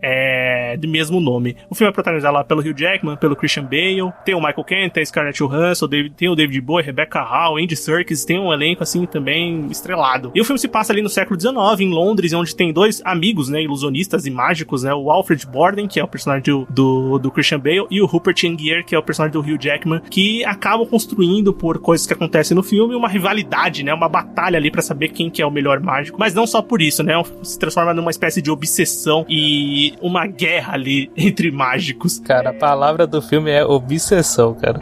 de mesmo nome. O filme é protagonizado lá pelo Hugh Jackman, pelo Christian Bale, tem o Michael Caine, tem a Scarlett Johansson, tem o David Bowie, Rebecca Hall, Andy Serkis, tem um elenco assim também estrelado. E o filme se passa ali no século XIX, em Londres, onde tem 2 amigos, né, ilusionistas e mágicos, né, o Alfred Borden, que é o personagem do Christian Bale, e o Rupert Engier, que é o personagem do Hugh Jackman, que acabam construindo, por coisas que acontecem no filme, uma rivalidade, né, uma batalha ali pra saber quem que é o melhor mágico, mas não só por isso, né, se transforma numa espécie de obsessão e uma guerra ali entre mágicos. Cara, a palavra do filme é obsessão, cara.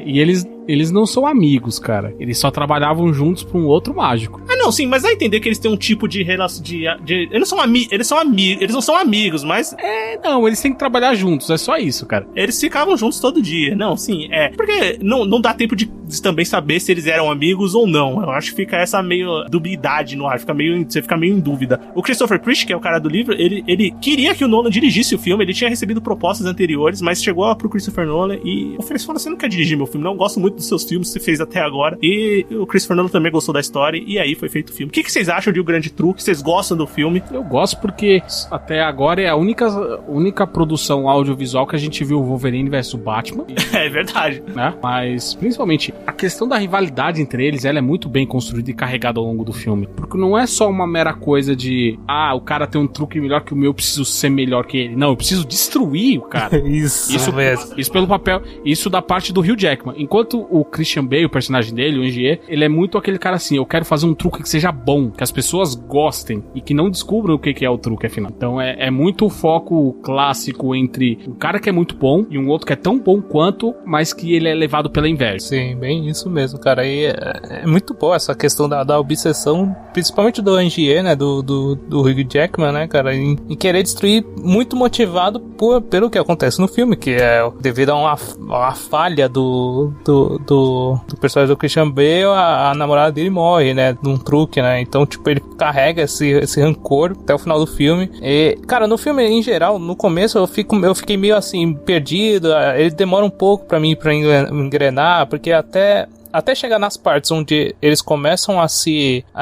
E eles não são amigos, cara. Eles só trabalhavam juntos pra um outro mágico. Não, sim, mas dá a entender que eles têm um tipo de relação eles são amigos, eles não são amigos, mas... Não, eles têm que trabalhar juntos, é só isso, cara. Eles ficavam juntos todo dia, não, sim, porque não dá tempo de também saber se eles eram amigos ou não. Eu acho que fica essa meio dubiedade no ar, você fica meio em dúvida. O Christopher Priest, que é o cara do livro, ele queria que o Nolan dirigisse o filme, ele tinha recebido propostas anteriores, mas chegou pro Christopher Nolan e ofereceu, falou, você não quer dirigir meu filme, não, eu gosto muito dos seus filmes que você fez até agora, e o Christopher Nolan também gostou da história, e aí foi feito o filme. O que vocês acham de O Grande Truque? Vocês gostam do filme? Eu gosto porque até agora é a única produção audiovisual que a gente viu o Wolverine vs Batman. É verdade. Né? Mas, principalmente, a questão da rivalidade entre eles, ela é muito bem construída e carregada ao longo do filme. Porque não é só uma mera coisa de o cara tem um truque melhor que o meu, eu preciso ser melhor que ele. Não, eu preciso destruir o cara. Isso mesmo. Isso pelo papel, isso da parte do Hugh Jackman. Enquanto o Christian Bale, o personagem dele, o Angier, ele é muito aquele cara assim, eu quero fazer um truque que seja bom, que as pessoas gostem e que não descubram o que é o truque, afinal. Então é muito o foco clássico entre um cara que é muito bom e um outro que é tão bom quanto, mas que ele é levado pela inveja. Sim, bem isso mesmo, cara. E é muito boa essa questão da obsessão, principalmente do Angier, né, do Hugh Jackman, né, cara, em querer destruir, muito motivado pelo que acontece no filme, que é devido a uma falha do personagem do Christian Bale, a namorada dele morre, né, num truque, né, então, tipo, ele carrega esse rancor até o final do filme. E, cara, no filme, em geral, no começo eu fiquei meio assim, perdido, ele demora um pouco pra mim, pra engrenar, porque até chegar nas partes onde eles começam a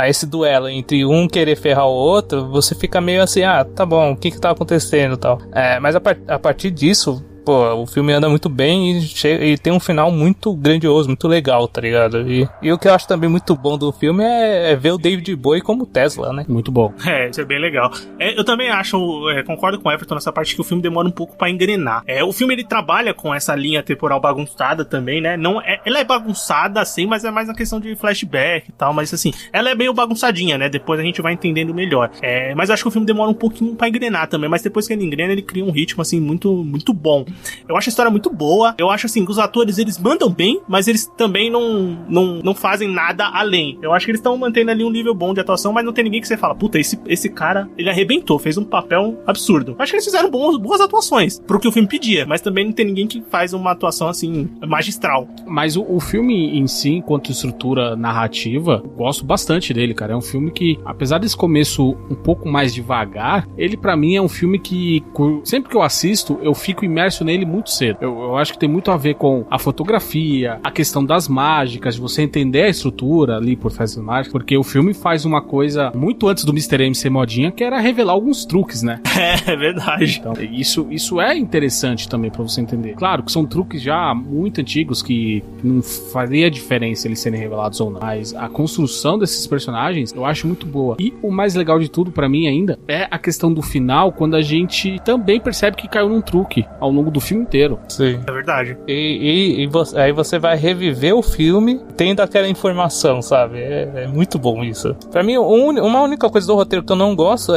esse duelo entre um querer ferrar o outro, você fica meio assim, tá bom, o que tá acontecendo e tal. Mas a partir disso, pô, o filme anda muito bem e tem um final muito grandioso, muito legal, tá ligado? E o que eu acho também muito bom do filme é ver o David Bowie como Tesla, né? Muito bom. Isso é bem legal. Eu também acho, concordo com o Everton nessa parte que o filme demora um pouco pra engrenar. O filme, ele trabalha com essa linha temporal bagunçada também, né? Ela é bagunçada, assim, mas é mais uma questão de flashback e tal, mas assim, ela é meio bagunçadinha, né? Depois a gente vai entendendo melhor. Mas eu acho que o filme demora um pouquinho pra engrenar também, mas depois que ele engrena, ele cria um ritmo, assim, muito, muito bom. Eu acho a história muito boa. Eu acho, assim, que os atores, eles mandam bem, mas eles também não fazem nada além. Eu acho que eles estão mantendo ali um nível bom de atuação, mas não tem ninguém que você fala, puta, esse cara, ele arrebentou, fez um papel absurdo. Eu acho que eles fizeram boas atuações pro que o filme pedia, mas também não tem ninguém que faz uma atuação, assim, magistral. Mas o filme em si, enquanto estrutura narrativa, gosto bastante dele, cara. É um filme que, apesar desse começo um pouco mais devagar, ele pra mim é um filme que, sempre que eu assisto, eu fico imerso nele muito cedo. Eu acho que tem muito a ver com a fotografia, a questão das mágicas, de você entender a estrutura ali por trás das mágicas, porque o filme faz uma coisa muito antes do Mr. M ser modinha, que era revelar alguns truques, né? É verdade. Então, isso é interessante também pra você entender. Claro que são truques já muito antigos que não faria diferença eles serem revelados ou não, mas a construção desses personagens eu acho muito boa. E o mais legal de tudo pra mim ainda é a questão do final, quando a gente também percebe que caiu num truque ao longo do filme inteiro. Sim. É verdade. Aí você vai reviver o filme tendo aquela informação, sabe? É muito bom isso. Pra mim, uma única coisa do roteiro que eu não gosto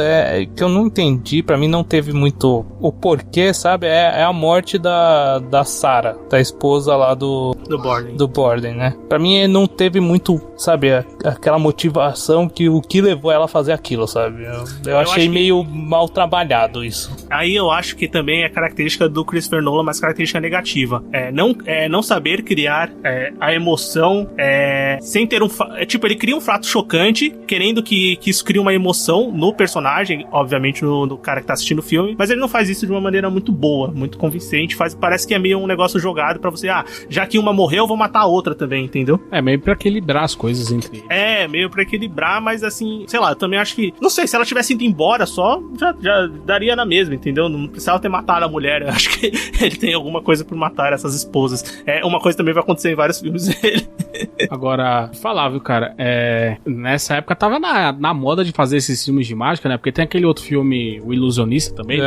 que eu não entendi, pra mim não teve muito o porquê, sabe? É a morte da Sarah, da esposa lá do Borden, né? Pra mim não teve muito, sabe, aquela motivação o que levou ela a fazer aquilo, sabe? Eu achei meio mal trabalhado isso. Aí eu acho que também é característica do Christopher Nolan, mas característica negativa. Não saber criar a emoção sem ter tipo, ele cria um fato chocante, querendo que isso crie uma emoção no personagem, obviamente no cara que tá assistindo o filme, mas ele não faz isso de uma maneira muito boa, muito convincente, parece que é meio um negócio jogado pra você, já que uma morreu, eu vou matar a outra também, entendeu? Meio pra equilibrar as coisas entre eles. Meio pra equilibrar, mas assim, sei lá, eu também acho que, não sei, se ela tivesse ido embora só, já daria na mesma, entendeu? Não precisava ter matado a mulher, eu acho que ele tem alguma coisa por matar essas esposas. Uma coisa também vai acontecer em vários filmes dele. Agora, falar, viu, cara, nessa época tava na moda de fazer esses filmes de mágica, né? Porque tem aquele outro filme, O Ilusionista também,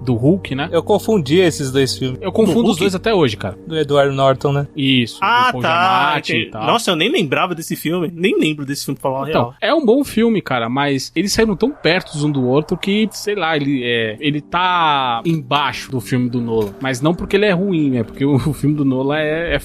do Hulk, né? Eu confundi esses dois filmes. Eu confundo os dois até hoje, cara. Do Edward Norton, né? Isso. Tá. Nossa, eu nem lembrava desse filme. Nem lembro desse filme, pra falar real. É um bom filme, cara, mas eles saíram tão perto um do outro que, sei lá, ele tá embaixo do filme do Nolan. Mas não porque ele é ruim, né? Porque o filme do Nolan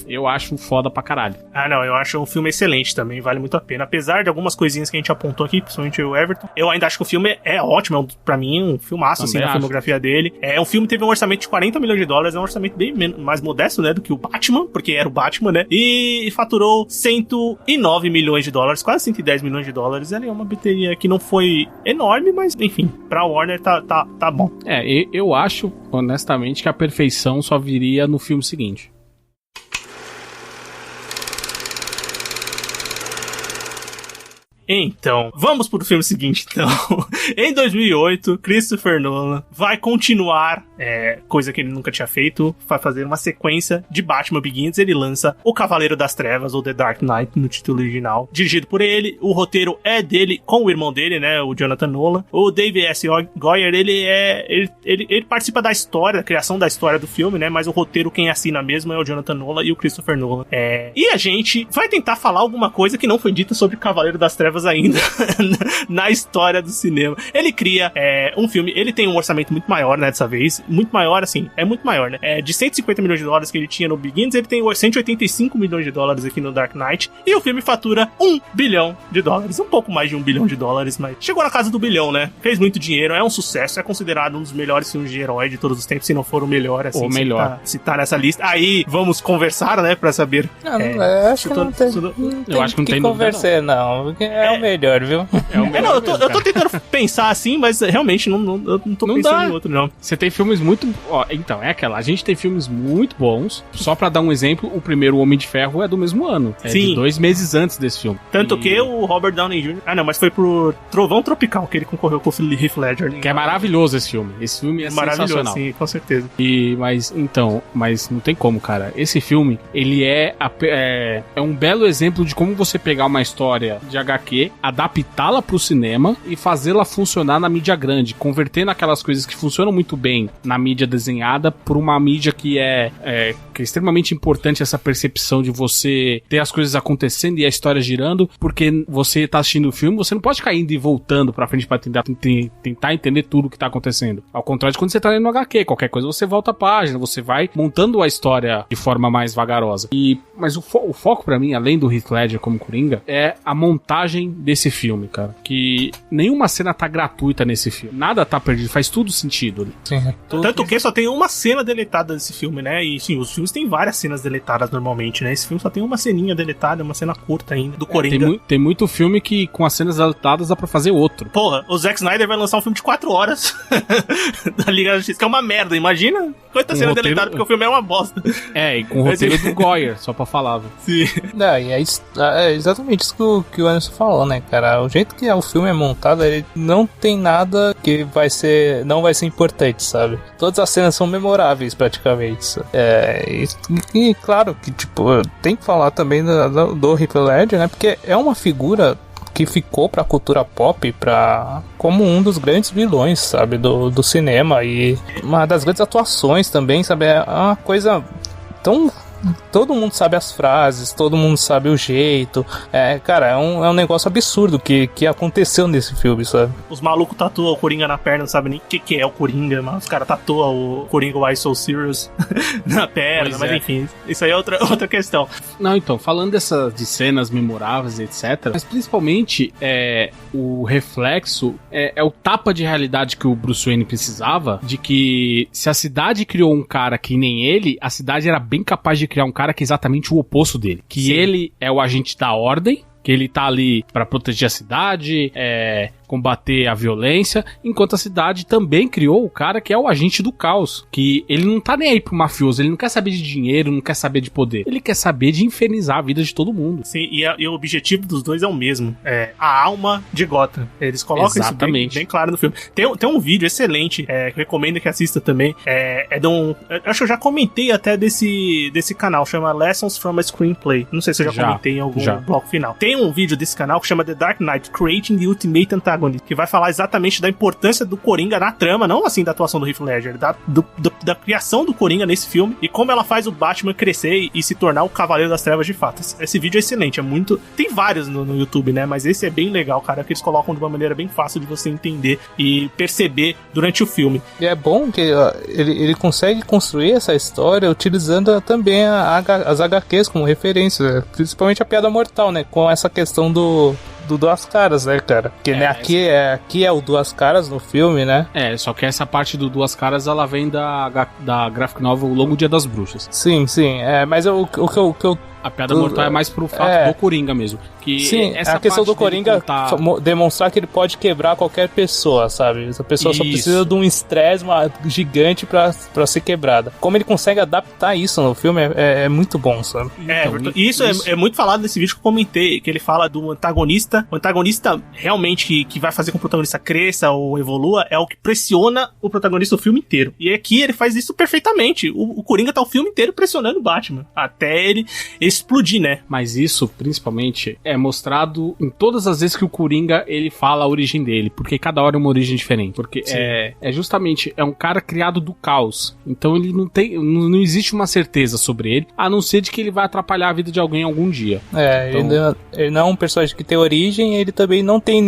eu acho foda pra caralho. Não, eu acho um filme excelente também, vale muito a pena. Apesar de algumas coisinhas que a gente apontou aqui, principalmente o Everton, eu ainda acho que o filme é ótimo, pra mim, um filmaço, assim, na filmografia dele. Um filme que teve um orçamento de $40 milhões, é um orçamento bem mais modesto, né, do que o Batman, porque era o Batman, né, e faturou $109 milhões, quase $110 milhões. Ela é uma bilheteria que não foi enorme, mas, enfim, pra Warner tá bom. Eu acho, honestamente, que a perfeição só viria no filme seguinte. Então, vamos pro filme seguinte, então. Em 2008, Christopher Nolan vai continuar, coisa que ele nunca tinha feito, vai fazer uma sequência de Batman Begins. Ele lança O Cavaleiro das Trevas, ou The Dark Knight, no título original. Dirigido por ele, o roteiro é dele com o irmão dele, né, o Jonathan Nolan. O David S. Goyer, ele participa da história, da criação da história do filme, né, mas o roteiro quem assina mesmo é o Jonathan Nolan e o Christopher Nolan. E a gente vai tentar falar alguma coisa que não foi dita sobre Cavaleiro das Trevas ainda na história do cinema. Ele cria um filme, ele tem um orçamento muito maior, né, dessa vez, muito maior, assim, muito maior, né, de 150 milhões de dólares que ele tinha no Begins, ele tem 185 milhões de dólares aqui no Dark Knight, e o filme fatura $1 bilhão, um pouco mais de $1 bilhão, mas chegou na casa do bilhão, né, fez muito dinheiro, é um sucesso, é considerado um dos melhores filmes de herói de todos os tempos, se não for o melhor, assim, o melhor. Se tá nessa lista, aí vamos conversar, né, pra saber. Acho que não tem, eu acho que não tem conversar, não. É o melhor, viu? É o melhor. Eu tô tentando pensar assim, mas realmente eu não tô pensando em outro, não. Você tem filmes muito... então, a gente tem filmes muito bons. Só pra dar um exemplo, o primeiro Homem de Ferro é do mesmo ano. Sim. De 2 meses antes desse filme. Tanto que o Robert Downey Jr. Ah, não, mas foi pro Trovão Tropical que ele concorreu com o Heath Ledger. Que é maravilhoso esse filme. Esse filme é sensacional. Sim, com certeza. Mas não tem como, cara. Esse filme, ele é um belo exemplo de como você pegar uma história de HQ, adaptá-la pro cinema e fazê-la funcionar na mídia grande, convertendo aquelas coisas que funcionam muito bem na mídia desenhada por uma mídia que é extremamente importante, essa percepção de você ter as coisas acontecendo e a história girando, porque você tá assistindo o filme, você não pode ficar indo e voltando pra frente pra tentar entender tudo o que tá acontecendo. Ao contrário de quando você tá lendo no HQ, qualquer coisa você volta a página, você vai montando a história de forma mais vagarosa. Mas o foco pra mim, além do Heath Ledger como Coringa, é a montagem desse filme, cara. Que nenhuma cena tá gratuita nesse filme. Nada tá perdido, faz tudo sentido. Sim. Tanto que só tem uma cena deletada desse filme, né? E sim, os filmes têm várias cenas deletadas normalmente, né? Esse filme só tem uma ceninha deletada, uma cena curta ainda, do Coringa. Tem muito filme que com as cenas deletadas dá pra fazer outro. Porra, o Zack Snyder vai lançar um filme de 4 horas da Liga da Justiça, que é uma merda, imagina quanta cena deletada, porque o filme é uma bosta. E com o roteiro do Goyer, só pra falar. Sim. E é exatamente isso que o Anderson falou, né, cara? O jeito que o filme é montado, ele não tem nada que não vai ser importante, sabe? Todas as cenas são memoráveis, praticamente. E claro que, tipo, tem que falar também do Heath Ledger, né? Porque é uma figura que ficou pra cultura pop como um dos grandes vilões, sabe, do cinema, e uma das grandes atuações também, sabe, é uma coisa tão... Todo mundo sabe as frases, todo mundo sabe o jeito. Cara, é um negócio absurdo que aconteceu nesse filme, sabe? Os malucos tatuam o Coringa na perna, não sabem nem o que é o Coringa, mas os caras tatuam o Coringa Why So Serious na perna, mas enfim, isso aí é outra questão. Não, então, falando de cenas memoráveis, etc., mas principalmente o reflexo, é o tapa de realidade que o Bruce Wayne precisava, de que se a cidade criou um cara que nem ele, a cidade era bem capaz de criar um cara que é exatamente o oposto dele. Que Sim. Ele é o agente da ordem, que ele tá ali pra proteger a cidade, combater a violência, enquanto a cidade também criou o cara que é o agente do caos, que ele não tá nem aí pro mafioso, ele não quer saber de dinheiro, não quer saber de poder, ele quer saber de infernizar a vida de todo mundo. Sim, e o objetivo dos dois é o mesmo, a alma de Gotham. Eles colocam Exatamente. Isso bem claro no filme. Tem um vídeo excelente, que eu recomendo que assista também, acho que eu já comentei até desse canal, chama Lessons from a Screenplay, não sei se eu já comentei em algum bloco final. Tem um vídeo desse canal que chama The Dark Knight, Creating the Ultimate Antagonist, que vai falar exatamente da importância do Coringa na trama, não assim da atuação do Heath Ledger, da criação do Coringa nesse filme e como ela faz o Batman crescer e se tornar o Cavaleiro das Trevas de fato. Esse vídeo é excelente, tem vários no YouTube, né, mas esse é bem legal, cara, que eles colocam de uma maneira bem fácil de você entender e perceber durante o filme. E é bom que ele consegue construir essa história utilizando também as HQs como referência, principalmente a Piada Mortal, né, com essa questão do Duas Caras, né, cara? Porque aqui é o Duas Caras no filme, né? Só que essa parte do Duas Caras, ela vem da graphic novel Longo Dia das Bruxas. Sim, mas o que eu A piada mortal é mais pro fato do Coringa mesmo. Que sim, a questão do Coringa demonstrar que ele pode quebrar qualquer pessoa, sabe? Essa pessoa só precisa de um estresse gigante pra ser quebrada. Como ele consegue adaptar isso no filme é muito bom, sabe? Então, isso é muito falado nesse vídeo que eu comentei, que ele fala do antagonista. O antagonista realmente que vai fazer com que o protagonista cresça ou evolua é o que pressiona o protagonista o filme inteiro. E aqui ele faz isso perfeitamente. O Coringa tá o filme inteiro pressionando o Batman, até ele explodir, né? Mas isso, principalmente, é mostrado em todas as vezes que o Coringa, ele fala a origem dele, porque cada hora é uma origem diferente. Porque justamente, é um cara criado do caos. Então ele não existe uma certeza sobre ele, a não ser de que ele vai atrapalhar a vida de alguém algum dia. Então, ele não é um personagem que tem origem, ele também não tem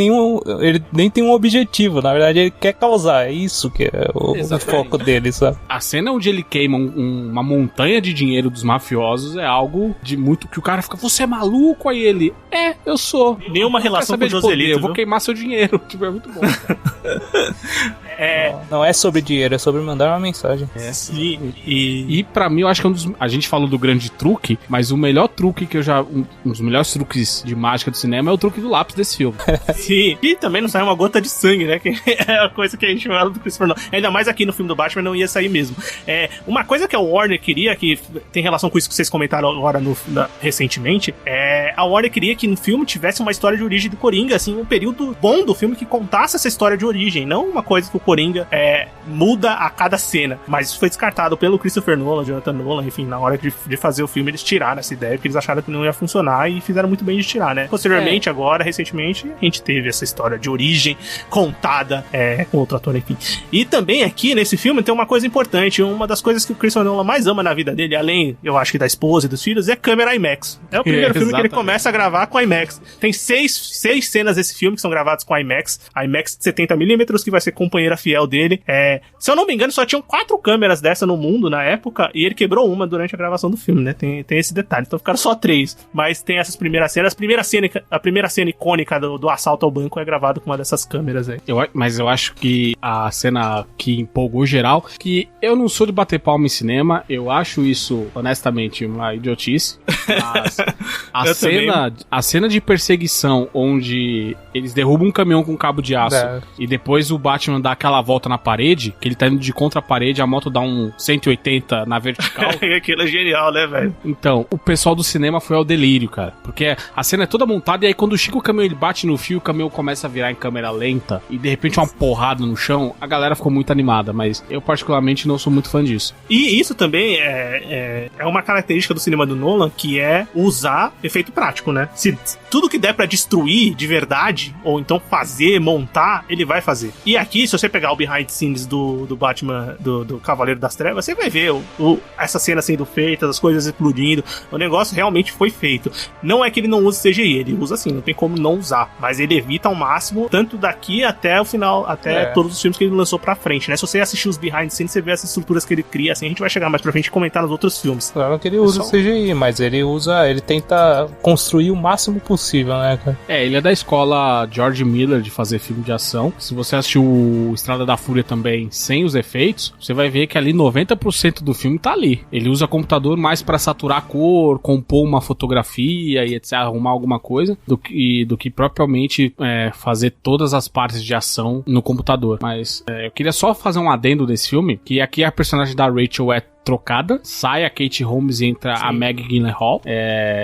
ele nem tem um objetivo, na verdade ele quer causar, é isso que é o foco dele, sabe? A cena onde ele queima uma montanha de dinheiro dos mafiosos é algo de muito que o cara fica, você é maluco? Aí ele, eu sou. Nenhuma relação com o Joselito. Eu vou queimar seu dinheiro. Tipo, é muito bom. Não é sobre dinheiro, é sobre mandar uma mensagem. Sim. E pra mim, eu acho que a gente falou do grande truque, mas o melhor truque que eu já... Um dos melhores truques de mágica do cinema é o truque do lápis desse filme. Sim. E também não sai uma gota de sangue, né? Que é a coisa que a gente fala do Christopher Nolan. Ainda mais aqui no filme do Batman não ia sair mesmo. Uma coisa que a Warner queria, que tem relação com isso que vocês comentaram agora recentemente, a Warner queria que no filme tivesse uma história de origem do Coringa, assim, um período bom do filme que contasse essa história de origem, não uma coisa que o Coringa muda a cada cena. Mas isso foi descartado pelo Christopher Nolan, Jonathan Nolan, enfim, na hora de fazer o filme eles tiraram essa ideia, porque eles acharam que não ia funcionar e fizeram muito bem de tirar, né? Posteriormente, agora, recentemente, a gente teve essa história de origem contada com outro ator, enfim. E também aqui, nesse filme, tem uma coisa importante, uma das coisas que o Christopher Nolan mais ama na vida dele, além, eu acho que da esposa e dos filhos, é câmera IMAX. É o primeiro filme que ele começa a gravar com IMAX. Tem seis cenas desse filme que são gravadas com IMAX de 70mm, que vai ser companheira fiel dele. Se eu não me engano, só tinham 4 câmeras dessa no mundo na época, e ele quebrou uma durante a gravação do filme, né? Tem esse detalhe. Então ficaram só 3. Mas tem essas primeiras cenas. A primeira cena icônica do assalto ao banco é gravada com uma dessas câmeras aí. Mas eu acho que a cena que empolgou geral, que eu não sou de bater palma em cinema, eu acho isso, honestamente, uma idiotice. Mas a cena de perseguição onde eles derrubam um caminhão com cabo de aço e depois o Batman dá aquela volta na parede, que ele tá indo de contra a parede, a moto dá um 180 na vertical. Aquilo é genial, né, velho? Então, o pessoal do cinema foi ao delírio, cara. Porque a cena é toda montada e aí quando chega o caminhão, ele bate no fio, o caminhão começa a virar em câmera lenta e de repente uma porrada no chão, a galera ficou muito animada, mas eu particularmente não sou muito fã disso. E isso também é uma característica do cinema do Nolan, que é usar efeito prático, né? Se tudo que der pra destruir de verdade, ou então fazer, montar, ele vai fazer. E aqui, se você pegar o behind the scenes do Batman, do Cavaleiro das Trevas, você vai ver essa cena sendo feita, as coisas explodindo, o negócio realmente foi feito. Não é que ele não usa CGI, ele usa assim, não tem como não usar, mas ele evita ao máximo, tanto daqui até o final, até todos os filmes que ele lançou pra frente, né? Se você assistir os behind the scenes, você vê essas estruturas que ele cria, assim, a gente vai chegar mais pra frente e comentar nos outros filmes. Claro que ele usa CGI, mas ele tenta construir o máximo possível, né, cara? Ele é da escola George Miller de fazer filme de ação. Se você assistiu o Estrada da Fúria também sem os efeitos, você vai ver que ali 90% do filme tá ali. Ele usa computador mais pra saturar a cor, compor uma fotografia e etc, arrumar alguma coisa, do que propriamente fazer todas as partes de ação no computador. Mas eu queria só fazer um adendo desse filme, que aqui a personagem da Rachel é trocada, sai a Kate Holmes e entra a Maggie Gyllenhaal.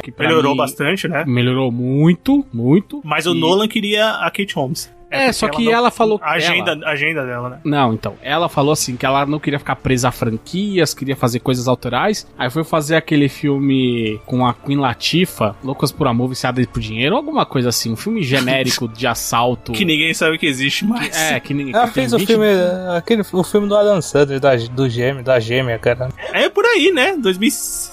Que melhorou bastante, né? Melhorou muito, muito. Mas o Nolan queria a Kate Holmes. Só que ela falou... A agenda dela, né? Não, então. Ela falou assim, que ela não queria ficar presa a franquias, queria fazer coisas autorais. Aí foi fazer aquele filme com a Queen Latifah, Loucas por Amor, Viciadas por Dinheiro, alguma coisa assim. Um filme genérico de assalto. Que ninguém sabe que existe mais. Que ninguém... Ela fez o filme do Adam Sandler, da gêmea, cara. É por aí, né? 2000...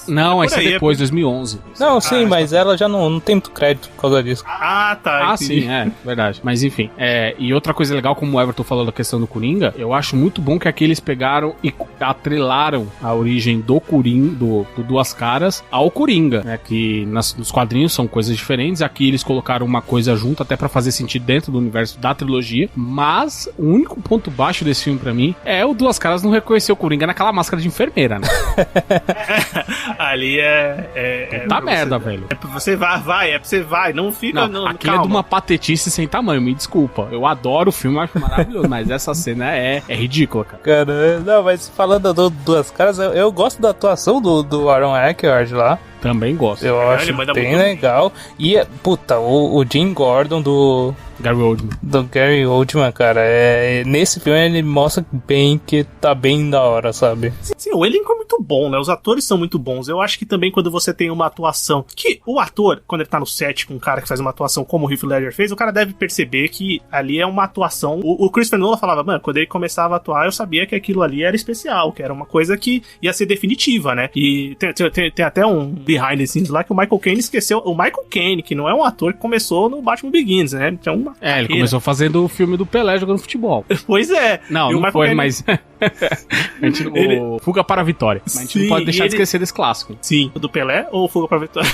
Não, esse é depois, 2011. Não, sim, mas ela já não tem muito crédito por causa disso. Ah, tá. Ah, sim, verdade. Mas enfim, E outra coisa legal, como o Everton falou da questão do Coringa, eu acho muito bom que aqui eles pegaram e atrelaram a origem do Coringa, do Duas Caras, ao Coringa, né? Que nos quadrinhos são coisas diferentes. Aqui eles colocaram uma coisa junto até pra fazer sentido dentro do universo da trilogia. Mas o único ponto baixo desse filme pra mim é o Duas Caras não reconhecer o Coringa naquela máscara de enfermeira, né? Ali Tá merda, velho. É pra você vai, não fica... Não, aquilo é de uma patetice sem tamanho, me desculpa. Eu adoro o filme, acho maravilhoso, mas essa cena é ridícula, cara. Cara, não, mas falando do Duas Caras, eu gosto da atuação do Aaron Eckhart lá. Também gosto. Eu acho bem legal. E, puta, o Jim Gordon do Gary Oldman, cara, nesse filme ele mostra bem que tá bem da hora, sabe? Sim, o elenco é muito bom, né? Os atores são muito bons. Eu acho que também quando você tem uma atuação... Que o ator, quando ele tá no set com um cara que faz uma atuação como o Heath Ledger fez, o cara deve perceber que ali é uma atuação... O Christopher Nolan falava, mano, quando ele começava a atuar, eu sabia que aquilo ali era especial, que era uma coisa que ia ser definitiva, né? E tem até um behind the scenes lá que o Michael Caine esqueceu. O Michael Caine, que não é um ator que começou no Batman Begins, né? Então, ele começou fazendo o filme do Pelé jogando futebol. Pois é. Não foi, Caine... mas... Fuga para a Vitória. Mas a gente não pode deixar de esquecer desse clássico. Sim. O do Pelé ou Fuga para a Vitória?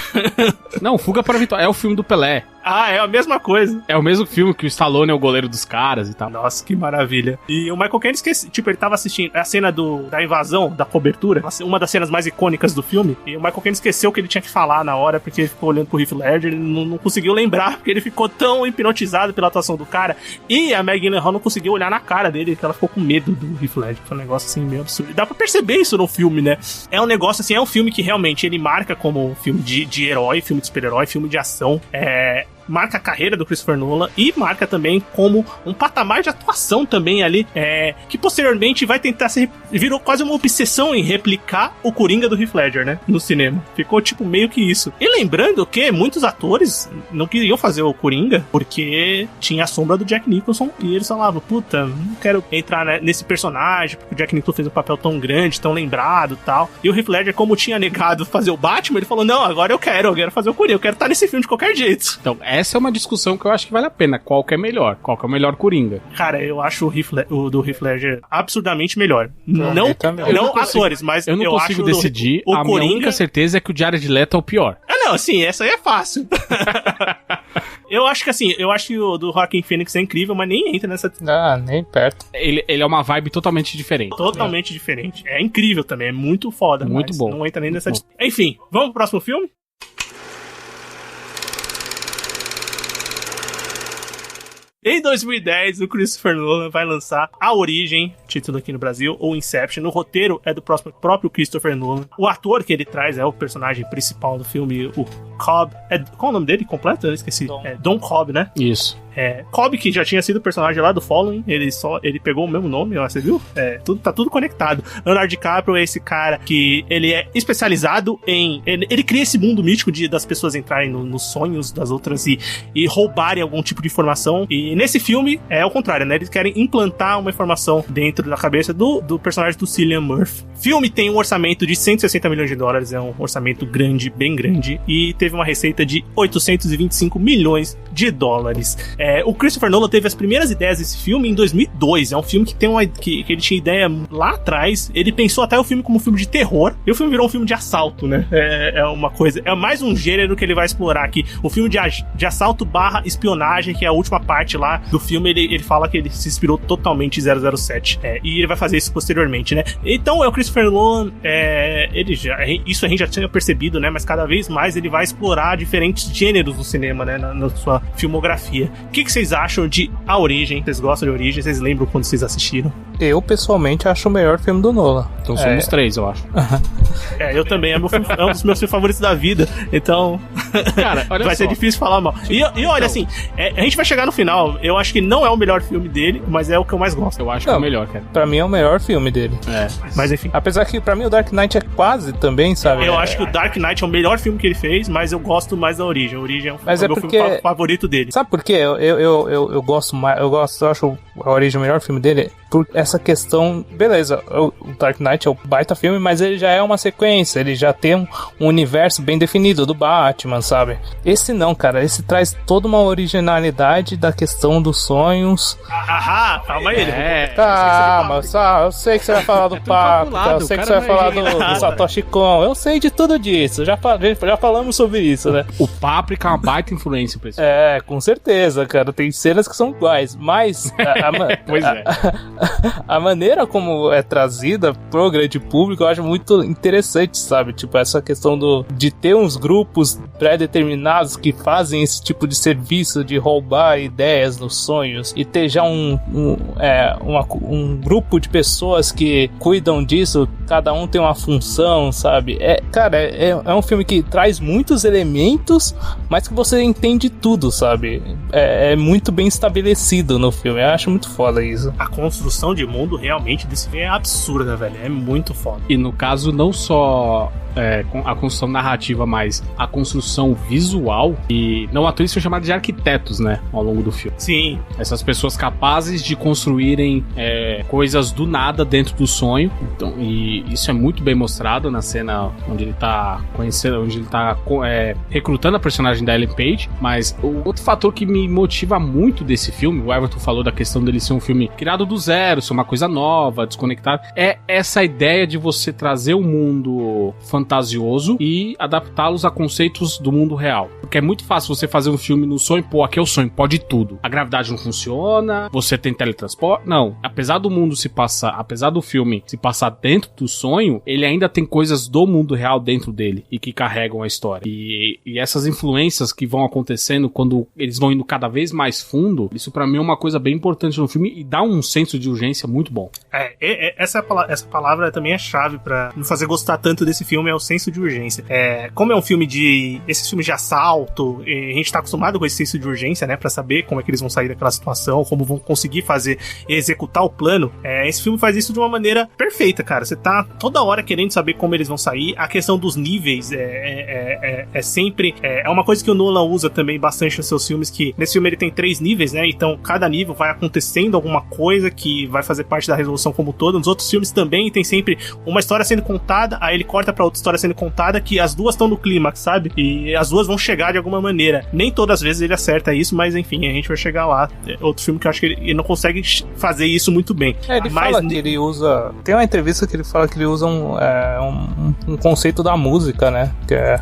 Não, Fuga para a Vitória. É o filme do Pelé. Ah, é a mesma coisa. É o mesmo filme que o Stallone é o goleiro dos caras e tal. Nossa, que maravilha. E o Michael Caine esquece, tipo, ele tava assistindo a cena da invasão, da cobertura, uma das cenas mais icônicas do filme, e o Michael Caine esqueceu o que ele tinha que falar na hora, porque ele ficou olhando pro Heath Ledger, ele não conseguiu lembrar, porque ele ficou tão hipnotizado pela atuação do cara, e a Maggie Gyllenhaal não conseguiu olhar na cara dele, que ela ficou com medo do Heath Ledger. Foi um negócio assim meio absurdo. E dá pra perceber isso no filme, né? É um negócio assim, é um filme que realmente ele marca como um filme de herói, filme de super-herói, filme de ação, marca a carreira do Christopher Nolan e marca também como um patamar de atuação também ali, que posteriormente vai tentar virou quase uma obsessão em replicar o Coringa do Heath Ledger, né, no cinema. Ficou tipo meio que isso. E lembrando que muitos atores não queriam fazer o Coringa porque tinha a sombra do Jack Nicholson e eles falavam, puta, não quero entrar nesse personagem porque o Jack Nicholson fez um papel tão grande, tão lembrado e tal. E o Heath Ledger, como tinha negado fazer o Batman, ele falou, não, agora eu quero fazer o Coringa, eu quero estar nesse filme de qualquer jeito. Então, essa é uma discussão que eu acho que vale a pena. Qual que é melhor? Qual que é o melhor Coringa? Cara, eu acho o do Heath Ledger absurdamente melhor. Não atores, mas eu não consigo decidir. A minha única certeza é que o Jared Leto é o pior. Não, assim, essa aí é fácil. Eu acho que o do Joaquin Phoenix é incrível, mas nem entra nessa... Ah, nem perto. Ele é uma vibe totalmente diferente. Totalmente diferente. É incrível também, é muito foda. Muito bom. Não entra nem nessa... Enfim, vamos pro próximo filme? Em 2010, o Christopher Nolan vai lançar A Origem, título aqui no Brasil, ou Inception. O roteiro é do próprio Christopher Nolan. O ator que ele traz é o personagem principal do filme, o Cobb. Qual é o nome dele completo? Eu esqueci. Don Cobb, né? Isso. Cobb, que já tinha sido personagem lá do Following, ele pegou o mesmo nome, ó, você viu? Tá tudo conectado. Leonardo DiCaprio é esse cara que ele é especializado em... Ele cria esse mundo mítico das pessoas entrarem nos sonhos das outras e roubarem algum tipo de informação. E nesse filme é o contrário, né? Eles querem implantar uma informação dentro da cabeça do personagem do Cillian Murphy. O filme tem um orçamento de 160 milhões de dólares, é um orçamento grande, bem grande, e teve uma receita de 825 milhões de dólares. O Christopher Nolan teve as primeiras ideias desse filme em 2002. É um filme que ele tinha ideia lá atrás. Ele pensou até o filme como um filme de terror. E o filme virou um filme de assalto, né? É uma coisa... É mais um gênero que ele vai explorar aqui. O filme de assalto / espionagem, que é a última parte lá do filme. Ele fala que ele se inspirou totalmente em 007. E ele vai fazer isso posteriormente, né? Então, o Christopher Nolan... isso a gente já tinha percebido, né? Mas cada vez mais ele vai explorar diferentes gêneros do cinema, né? Na sua filmografia. O que vocês acham de A Origem? Vocês gostam de Origem? Vocês lembram quando vocês assistiram? Eu, pessoalmente, acho o melhor filme do Nolan. Então somos três, eu acho. Eu também. É um dos meus filmes favoritos da vida. Então, cara, olha vai ser difícil falar mal. E olha, assim, a gente vai chegar no final. Eu acho que não é o melhor filme dele, mas é o que eu mais gosto. Eu acho que é o melhor, cara. Pra mim é o melhor filme dele. Mas enfim. Apesar que pra mim o Dark Knight é quase também, sabe? Eu acho que o Dark Knight é o melhor filme que ele fez, mas eu gosto mais da Origem. A Origem é o meu filme favorito dele. Sabe por quê? Eu gosto mais. Eu acho A Origem o melhor filme dele. por essa questão, beleza, o Dark Knight é um baita filme, mas ele já é uma sequência, ele já tem um universo bem definido do Batman, sabe? Esse não, cara, esse traz toda uma originalidade da questão dos sonhos. Calma aí. Calma, eu sei que você vai falar do Paprika, eu sei que você vai falar do Satoshi Kon, eu sei de tudo disso, já falamos sobre isso, né? O Paprika é uma baita influência pra isso. Com certeza, cara, tem cenas que são iguais, mas Pois é. A maneira como é trazida pro grande público eu acho muito interessante, sabe? Tipo, essa questão de ter uns grupos pré-determinados que fazem esse tipo de serviço de roubar ideias nos sonhos e ter já um grupo de pessoas que cuidam disso, cada um tem uma função, sabe? Cara, é um filme que traz muitos elementos, mas que você entende tudo, sabe? É muito bem estabelecido no filme, eu acho muito foda isso. A construção de mundo realmente desse filme é absurda, velho, é muito foda. E no caso, não só a construção narrativa, mas a construção visual, e não à toa eles são chamados de arquitetos, né, ao longo do filme. Sim. Essas pessoas capazes de construírem coisas do nada dentro do sonho. Então, e isso é muito bem mostrado na cena onde ele tá conhecendo, onde ele tá recrutando a personagem da Ellen Page. Mas o outro fator que me motiva muito desse filme, o Everton falou da questão dele ser um filme criado do zero, ser uma coisa nova, desconectada, é essa ideia de você trazer um mundo fantasioso e adaptá-los a conceitos do mundo real. Porque é muito fácil você fazer um filme no sonho, aqui é o sonho, pode tudo. A gravidade não funciona, você tem teletransporte. Não, apesar do filme se passar dentro do sonho, ele ainda tem coisas do mundo real dentro dele e que carregam a história. E essas influências que vão acontecendo quando eles vão indo cada vez mais fundo, isso pra mim é uma coisa bem importante no filme e dá um senso de urgência muito bom. Essa palavra também é chave pra me fazer gostar tanto desse filme, é o senso de urgência. Como é um filme esses filmes de assalto, a gente tá acostumado com esse senso de urgência, né, pra saber como é que eles vão sair daquela situação, como vão conseguir fazer e executar o plano. Esse filme faz isso de uma maneira perfeita, cara. Você tá toda hora querendo saber como eles vão sair. A questão dos níveis sempre uma coisa que o Nolan usa também bastante nos seus filmes, que nesse filme ele tem 3 níveis, né, então cada nível vai acontecendo alguma coisa que vai fazer parte da resolução como todo. Nos outros filmes também tem sempre uma história sendo contada, aí ele corta pra outra história sendo contada, que as duas estão no clímax, sabe? E as duas vão chegar de alguma maneira. Nem todas as vezes ele acerta isso, mas enfim, a gente vai chegar lá. Outro filme que eu acho que ele não consegue fazer isso muito bem. Ele fala que ele usa... Tem uma entrevista que ele fala que ele usa um conceito da música, né? Que é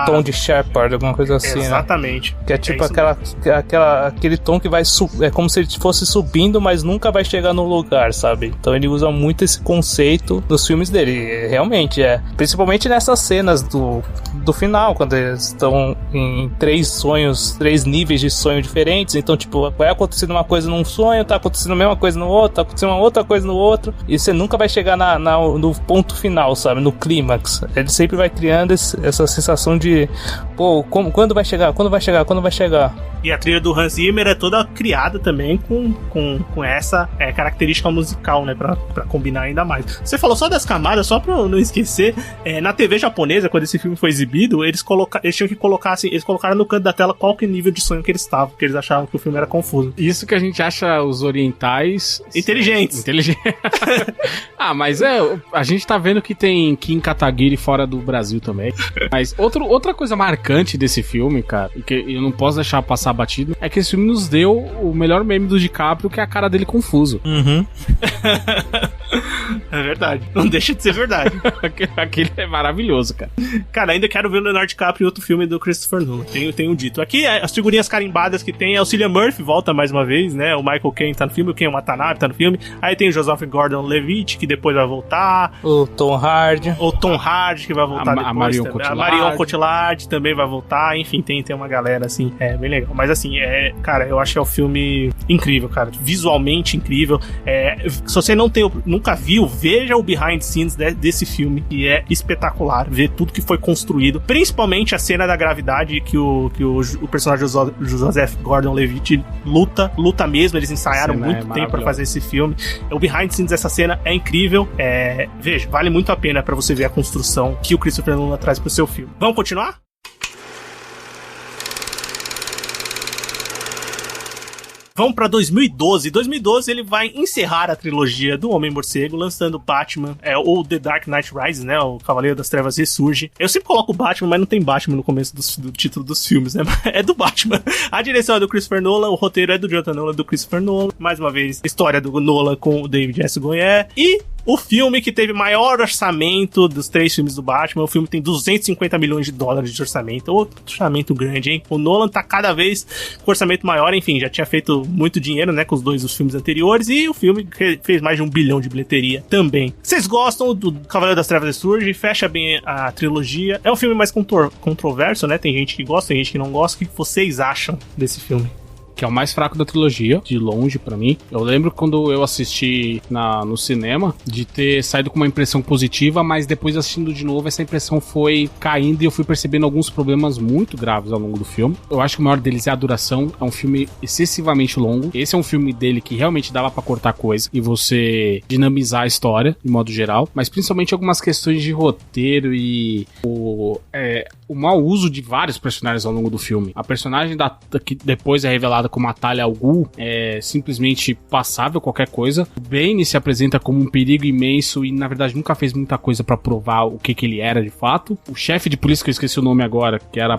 o tom de Shepard, alguma coisa assim, exatamente. Né? Que é tipo aquele tom que vai... É como se ele fosse subindo, mas nunca vai chegar no lugar, sabe? Então ele usa muito esse conceito nos filmes dele. Realmente, principalmente nessas cenas do final, quando eles estão em 3 níveis de sonho diferentes. Então, tipo, vai acontecendo uma coisa num sonho, tá acontecendo a mesma coisa no outro, tá acontecendo uma outra coisa no outro, e você nunca vai chegar no ponto final, sabe? No clímax. Ele sempre vai criando essa sensação de, quando vai chegar? Quando vai chegar? Quando vai chegar? E a trilha do Hans Zimmer é toda criada também com essa característica musical, né? Pra combinar ainda mais. Você falou só das camadas, só pra eu não esquecer. Na TV japonesa, quando esse filme foi exibido, eles tinham que colocar assim, eles colocaram no canto da tela qual que nível de sonho que eles estavam, porque eles achavam que o filme era confuso. Isso que a gente acha os orientais... Inteligentes. Mas a gente tá vendo que tem Kim Kataguiri fora do Brasil também. Mas outra coisa marcante desse filme, cara, e que eu não posso deixar passar batido, é que esse filme nos deu o melhor meme do DiCaprio, que é a cara dele confuso. Uhum. É verdade. Não deixa de ser verdade. Aquele é maravilhoso, cara. Cara, ainda quero ver o Leonardo DiCaprio em outro filme do Christopher Nolan. Tenho dito. Aqui, as figurinhas carimbadas que tem, o Cillian Murphy volta mais uma vez, né? O Michael Caine tá no filme, o Ken Watanabe tá no filme. Aí tem o Joseph Gordon-Levitt, que depois vai voltar. O Tom Hardy. O Tom Hardy, que vai voltar depois. A Marion Cotillard também vai voltar. Enfim, tem uma galera, assim, bem legal. Mas, assim, cara, eu acho que é um filme incrível, cara. Visualmente incrível. Se você nunca viu, veja o behind the scenes desse filme, que é espetacular. Ver tudo que foi construído. Principalmente a cena da gravidade que o personagem Joseph Gordon-Levitt luta mesmo. Eles ensaiaram muito tempo pra fazer esse filme. O behind the scenes dessa cena é incrível. Veja, vale muito a pena pra você ver a construção que o Christopher Nolan traz pro seu filme. Vamos continuar? Vamos pra 2012. 2012 ele vai encerrar a trilogia do Homem-Morcego, lançando Batman, ou The Dark Knight Rises, né? O Cavaleiro das Trevas Ressurge. Eu sempre coloco o Batman, mas não tem Batman no começo do título dos filmes, né? É do Batman. A direção é do Christopher Nolan, o roteiro é do Jonathan Nolan, do Christopher Nolan. Mais uma vez, história do Nolan com o David S. Goyer. E o filme que teve maior orçamento dos 3 filmes do Batman, o filme tem 250 milhões de dólares de orçamento. Outro orçamento grande, hein? O Nolan tá cada vez com orçamento maior, enfim, já tinha feito muito dinheiro, né, com os 2 dos filmes anteriores, e o filme fez mais de 1 bilhão de bilheteria também. Vocês gostam do Cavaleiro das Trevas Ressurge? Fecha bem a trilogia. É um filme mais controverso, né? Tem gente que gosta, tem gente que não gosta. O que vocês acham desse filme? Que é o mais fraco da trilogia, de longe pra mim. Eu lembro quando eu assisti no cinema, de ter saído com uma impressão positiva, mas depois assistindo de novo, essa impressão foi caindo e eu fui percebendo alguns problemas muito graves ao longo do filme. Eu acho que o maior deles é a duração. É um filme excessivamente longo. Esse é um filme dele que realmente dava pra cortar coisa e você dinamizar a história, de modo geral, mas principalmente algumas questões de roteiro e o mau uso de vários personagens ao longo do filme. A personagem que depois é revelada como a Talia al Ghul é simplesmente passável qualquer coisa. O Bane se apresenta como um perigo imenso e na verdade nunca fez muita coisa pra provar o que ele era de fato. O chefe de polícia, que eu esqueci o nome agora, que era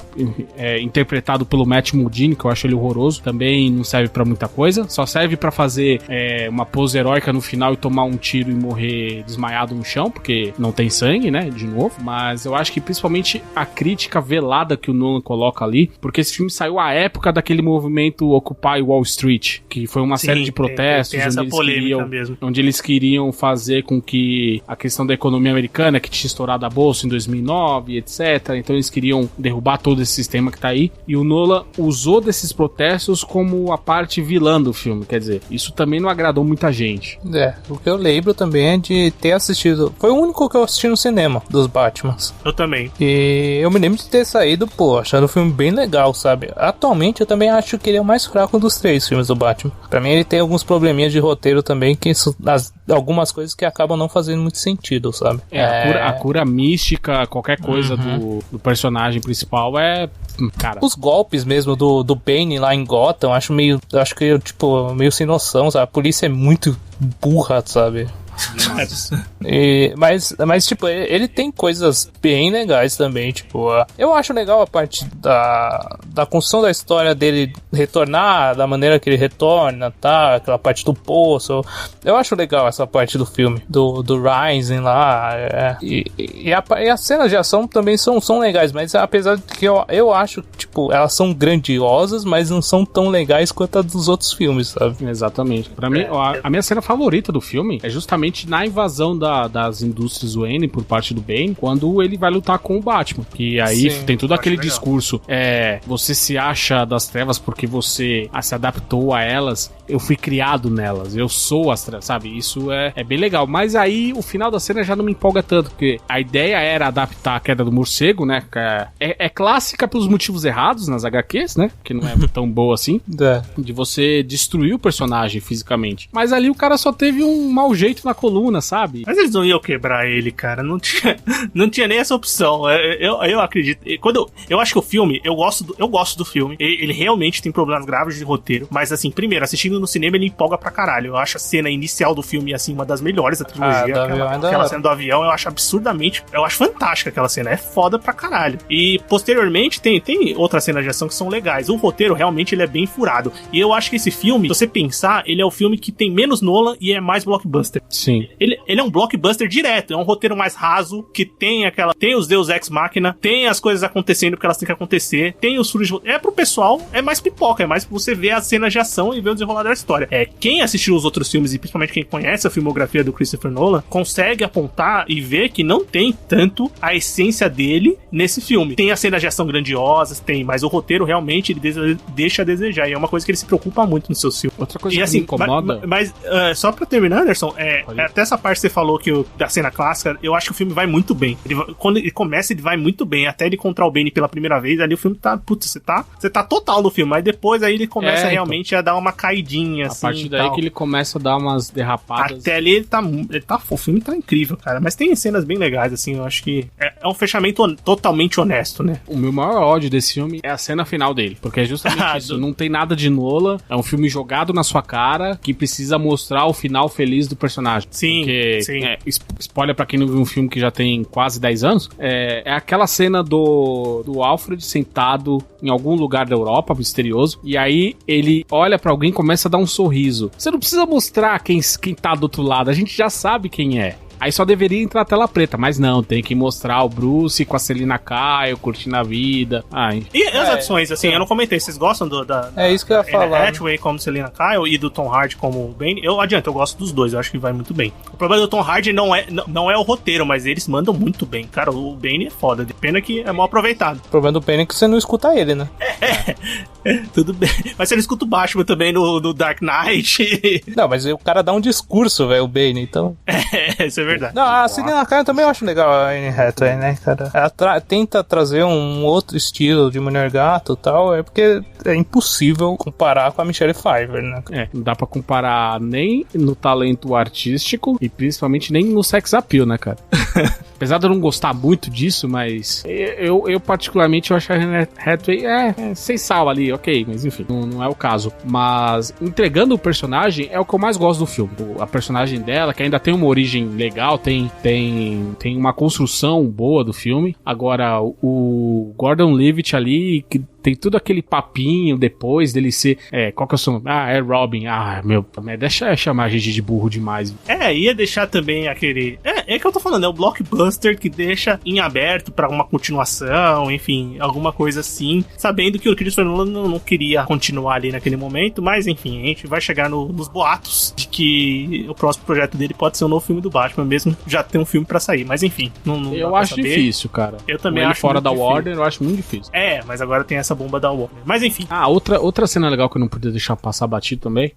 interpretado pelo Matt Modine, que eu acho ele horroroso, também não serve pra muita coisa. Só serve pra fazer uma pose heróica no final e tomar um tiro e morrer desmaiado no chão, porque não tem sangue, né, de novo. Mas eu acho que principalmente a crítica velada que o Nolan coloca ali, porque esse filme saiu à época daquele movimento Occupy Wall Street, que foi uma série de protestos onde eles queriam fazer com que a questão da economia americana, que tinha estourado a bolsa em 2009, etc. Então eles queriam derrubar todo esse sistema que tá aí, e o Nolan usou desses protestos como a parte vilã do filme, quer dizer, isso também não agradou muita gente. O que eu lembro também é de ter assistido, foi o único que eu assisti no cinema, dos Batmans. Eu também. E eu me lembro de ter saído, achando o filme bem legal, sabe? Atualmente eu também acho que ele é o mais fraco dos 3 filmes do Batman. Pra mim ele tem alguns probleminhas de roteiro também, que algumas coisas que acabam não fazendo muito sentido, sabe? A cura mística, qualquer coisa do personagem principal cara... Os golpes mesmo do Bane lá em Gotham, acho que tipo, meio sem noção, sabe? A polícia é muito burra, sabe? Mas tipo, ele tem coisas bem legais também, tipo, eu acho legal a parte da construção da história dele retornar da maneira que ele retorna, tá? Aquela parte do poço, eu acho legal essa parte do filme, do Rising lá, e as cenas de ação também são legais, mas apesar de que eu acho, tipo, elas são grandiosas, mas não são tão legais quanto a dos outros filmes, sabe? Exatamente. Pra mim, a minha cena favorita do filme é justamente na invasão das indústrias Wayne por parte do Bane, quando ele vai lutar com o Batman. Que aí tem todo aquele discurso, você se acha das trevas porque você se adaptou a elas, eu fui criado nelas, eu sou as trevas, sabe? Isso é bem legal. Mas aí o final da cena já não me empolga tanto, porque a ideia era adaptar a Queda do Morcego, né? É clássica pelos motivos errados nas HQs, né? Que não é tão boa assim. De você destruir o personagem fisicamente. Mas ali o cara só teve um mau jeito na coluna, sabe? Mas eles não iam quebrar ele, cara. Não tinha nem essa opção. Eu acredito. Eu acho que o filme, eu gosto do filme. Ele realmente tem problemas graves de roteiro. Mas assim, primeiro, assistindo no cinema, ele empolga pra caralho. Eu acho a cena inicial do filme, assim, uma das melhores da trilogia. Aquela cena do avião, eu acho absurdamente. Eu acho fantástica aquela cena. É foda pra caralho. E posteriormente tem outras cenas de ação que são legais. O roteiro realmente ele é bem furado. E eu acho que esse filme, se você pensar, ele é o filme que tem menos Nolan e é mais blockbuster. Sim. Ele é um blockbuster direto, é um roteiro mais raso, que tem os Deus Ex Machina, tem as coisas acontecendo porque elas têm que acontecer, tem os furos de... pro pessoal, é mais pipoca, é mais pra você ver as cenas de ação e ver o desenrolar da história. Quem assistiu os outros filmes, e principalmente quem conhece a filmografia do Christopher Nolan, consegue apontar e ver que não tem tanto a essência dele nesse filme. Tem as cenas de ação grandiosas, mas o roteiro realmente ele deixa a desejar, e é uma coisa que ele se preocupa muito nos seus filmes. Outra coisa que me incomoda... Mas só pra terminar, Anderson, até essa parte que você falou da cena clássica, eu acho que o filme vai muito bem. Quando ele começa, ele vai muito bem. Até ele encontrar o Bane pela primeira vez, ali o filme tá... Putz, você tá total no filme. Mas depois aí ele começa realmente a dar uma caidinha engraçadinha, assim. A partir daí que ele começa a dar umas derrapadas. Até ali ele tá o filme tá incrível, cara. Mas tem cenas bem legais, assim, eu acho que é um fechamento totalmente honesto, né? O meu maior ódio desse filme é a cena final dele, porque é justamente isso, não tem nada de Nolan, é um filme jogado na sua cara, que precisa mostrar o final feliz do personagem. Sim, porque, sim. Spoiler pra quem não viu um filme que já tem quase 10 anos, é aquela cena do Alfred sentado em algum lugar da Europa, misterioso, e aí ele olha pra alguém e começa a dar um sorriso. Você não precisa mostrar quem tá do outro lado, a gente já sabe quem é. Aí só deveria entrar a tela preta, mas não, tem que mostrar o Bruce com a Selina Kyle, curtindo a vida. E as adições, assim, eu não comentei, vocês gostam da isso que eu ia falar. Anne Hathaway como Selina Kyle e do Tom Hardy como Bane? Eu gosto dos dois, eu acho que vai muito bem. O problema do Tom Hardy não é o roteiro, mas eles mandam muito bem. Cara, o Bane é foda, de pena que é mal aproveitado. O problema do Bane é que você não escuta ele, né? Tudo bem. Mas você não escuta o Batman também no Dark Knight. Não, mas o cara dá um discurso, velho, o Bane, então... Isso é verdade. Não, a Selina Kyle também eu acho legal, a Anne Hathaway, né, cara? Ela tenta trazer um outro estilo de Mulher Gato e tal, porque é impossível comparar com a Michelle Pfeiffer, né? Não dá pra comparar nem no talento artístico e principalmente nem no sex appeal, né, cara? Apesar de eu não gostar muito disso, mas eu particularmente eu acho a Anne Hathaway sem sal ali, ok, mas enfim, não é o caso. Mas entregando o personagem é o que eu mais gosto do filme. A personagem dela, que ainda tem uma origem legal, tem uma construção boa do filme. Agora, o Gordon Levitt ali, que tem tudo aquele papinho depois dele ser... qual que é o seu nome? É Robin. Deixa chamar a gente de burro demais. Ia deixar também aquele... É que eu tô falando, é o blockbuster que deixa em aberto pra uma continuação, enfim, alguma coisa assim, sabendo que o Christopher Nolan não queria continuar ali naquele momento, mas enfim, a gente vai chegar nos boatos de que o próximo projeto dele pode ser um novo filme do Batman, mesmo já ter um filme pra sair, mas enfim, não eu acho difícil, cara. Eu também acho fora da difícil. Warner, eu acho muito difícil. Mas agora tem essa bomba da Warner. Mas enfim. Outra cena legal que eu não podia deixar passar batido também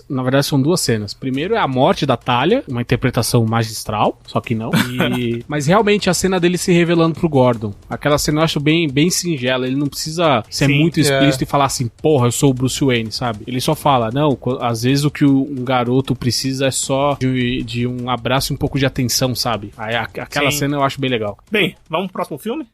na verdade são duas cenas. Primeiro é a morte da Talia, uma interpretação magistral, só que não. Mas realmente a cena dele se revelando pro Gordon. Aquela cena eu acho bem, bem singela. Ele não precisa ser muito explícito e falar assim, porra, eu sou o Bruce Wayne, sabe? Ele só fala, não, às vezes o que um garoto precisa é só de um abraço e um pouco de atenção, sabe? Aí aquela cena eu acho bem legal. Bem, vamos pro próximo filme?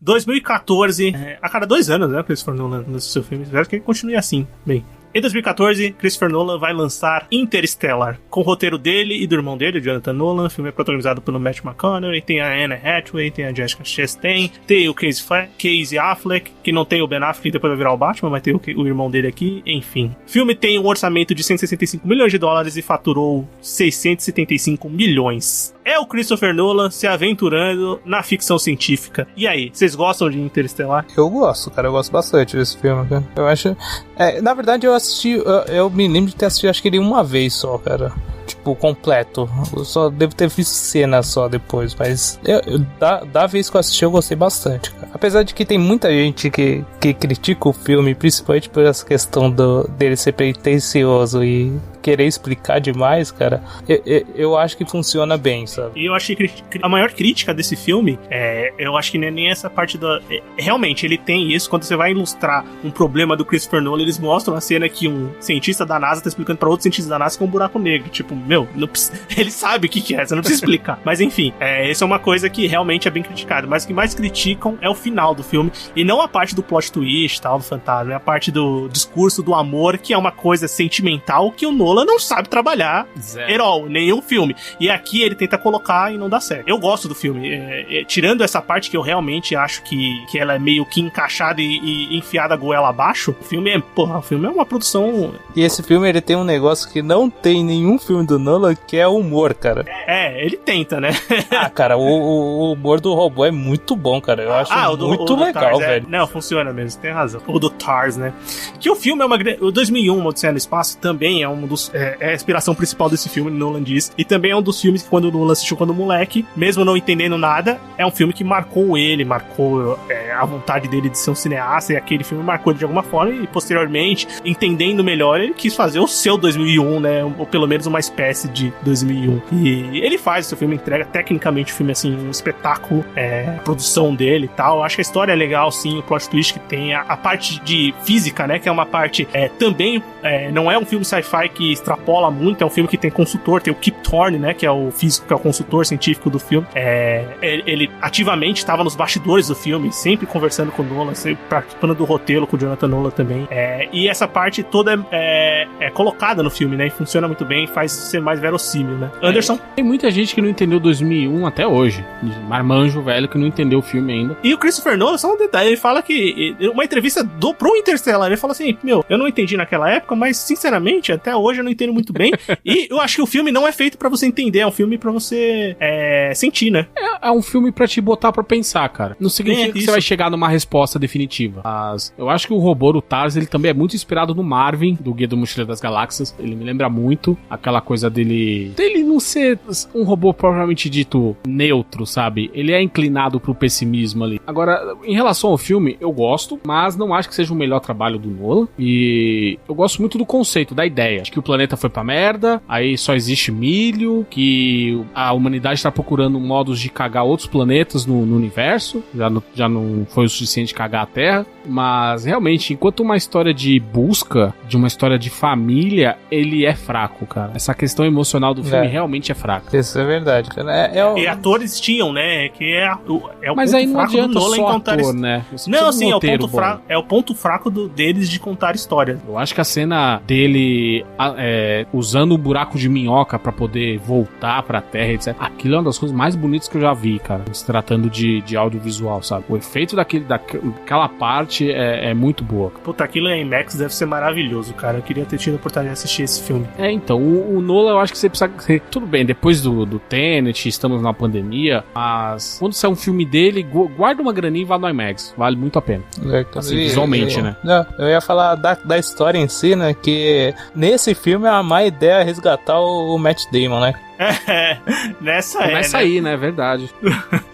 2014, a cada 2 anos, né, Christopher Nolan lança seu filme. Espero que ele continue assim. Bem, em 2014, Christopher Nolan vai lançar Interstellar, com o roteiro dele e do irmão dele, Jonathan Nolan. O filme é protagonizado pelo Matthew McConaughey, tem a Anne Hathaway, tem a Jessica Chastain, tem o Casey Affleck, que não tem o Ben Affleck, que depois vai virar o Batman, mas tem o irmão dele aqui, enfim. O filme tem um orçamento de 165 milhões de dólares e faturou 675 milhões. É o Christopher Nolan se aventurando na ficção científica. E aí, vocês gostam de Interestelar? Eu gosto, cara. Eu gosto bastante desse filme, cara. Eu acho... na verdade, eu assisti... Eu me lembro de ter assistido, acho que ele uma vez só, cara. Tipo, completo. Eu só devo ter visto cenas só depois. Mas da vez que eu assisti, eu gostei bastante, cara. Apesar de que tem muita gente que critica o filme, principalmente por essa questão dele ser pretencioso e querer explicar demais, cara, eu acho que funciona bem, sabe? E eu achei que a maior crítica desse filme eu acho que não é nem essa parte realmente, ele tem isso. Quando você vai ilustrar um problema do Christopher Nolan, eles mostram a cena que um cientista da NASA tá explicando pra outro cientista da NASA que é um buraco negro. Tipo, ele sabe o que é, você não precisa explicar. Mas enfim, essa é uma coisa que realmente é bem criticada. Mas o que mais criticam é o final do filme, e não a parte do plot twist, tal, do fantasma, é a parte do discurso do amor, que é uma coisa sentimental que o Nolan não sabe trabalhar at all, nenhum filme. E aqui ele tenta colocar e não dá certo. Eu gosto do filme, tirando essa parte que eu realmente acho que ela é meio que encaixada e enfiada a goela abaixo, o filme é uma produção... E esse filme, ele tem um negócio que não tem nenhum filme do Nolan, que é o humor, cara. Ele tenta, né? Cara, o humor do robô é muito bom, cara. Eu acho muito legal, velho. Não, funciona mesmo, tem razão. O do TARS, né? Que o filme é o 2001, Odisseia no Espaço, também é um dos é a inspiração principal desse filme, Nolan diz. E também é um dos filmes que quando o Nolan assistiu quando moleque, mesmo não entendendo nada, é um filme que marcou ele, marcou a vontade dele de ser um cineasta, e aquele filme marcou ele de alguma forma, e posteriormente, entendendo melhor, ele quis fazer o seu 2001, né, ou pelo menos uma espécie de 2001. E ele faz o seu filme, entrega tecnicamente o filme, assim, um espetáculo, a produção dele e tal. Acho que a história é legal, sim, o plot twist que tem, a parte de física, né, que é uma parte também, não é um filme sci-fi que extrapola muito, é um filme que tem consultor, tem o Kip Thorne, né, que é o físico, que é o consultor científico do filme. Ele ativamente estava nos bastidores do filme, sempre conversando com o Nolan, sempre participando do roteiro com o Jonathan Nolan também. E essa parte toda é colocada no filme, né, e funciona muito bem, faz ser mais verossímil, né. Anderson? Tem muita gente que não entendeu 2001 até hoje, marmanjo velho que não entendeu o filme ainda. E o Christopher Nolan, só um detalhe, ele fala que, uma entrevista pro Interstellar, ele fala assim, eu não entendi naquela época, mas sinceramente, até hoje eu não entendo muito bem, e eu acho que o filme não é feito pra você entender, é um filme pra você sentir, né? É um filme pra te botar pra pensar, cara. Não significa que você vai chegar numa resposta definitiva. Mas eu acho que o robô, o Tars, ele também é muito inspirado no Marvin, do Guia do Mochileiro das Galáxias. Ele me lembra muito aquela coisa dele não ser um robô propriamente dito neutro, sabe? Ele é inclinado pro pessimismo ali. Agora, em relação ao filme, eu gosto, mas não acho que seja o melhor trabalho do Nolan. E eu gosto muito do conceito, da ideia. De que o planeta foi pra merda, aí só existe milho, que a humanidade tá procurando modos de cagar outros planetas no universo. Já não foi o suficiente cagar a Terra. Mas, realmente, enquanto uma história de busca, de uma história de família, ele é fraco, cara. Essa questão emocional do filme realmente é fraca. Isso é verdade, cara. E atores tinham, né? Que é o mas ponto aí não fraco adianta do Nolan só em contar ator, né? Não, sim, é o ponto fraco deles de contar história. Eu acho que a cena dele usando o buraco de minhoca pra poder voltar pra Terra, etc. Aquilo é uma das coisas mais bonitas que eu já vi, cara. Se tratando de audiovisual, sabe? O efeito daquela parte é muito boa. Puta, aquilo em IMAX deve ser maravilhoso, cara. Eu queria ter tido a oportunidade de assistir esse filme. Então, o Nolan, eu acho que você precisa... Tudo bem, depois do Tenet, estamos na pandemia, mas quando sair um filme dele, guarda uma graninha e vá no IMAX. Vale muito a pena. Assim, visualmente, né? Não, eu ia falar da história em si, né? Que nesse filme a má ideia é resgatar o Matt Damon, né? Começa aí, né? Verdade.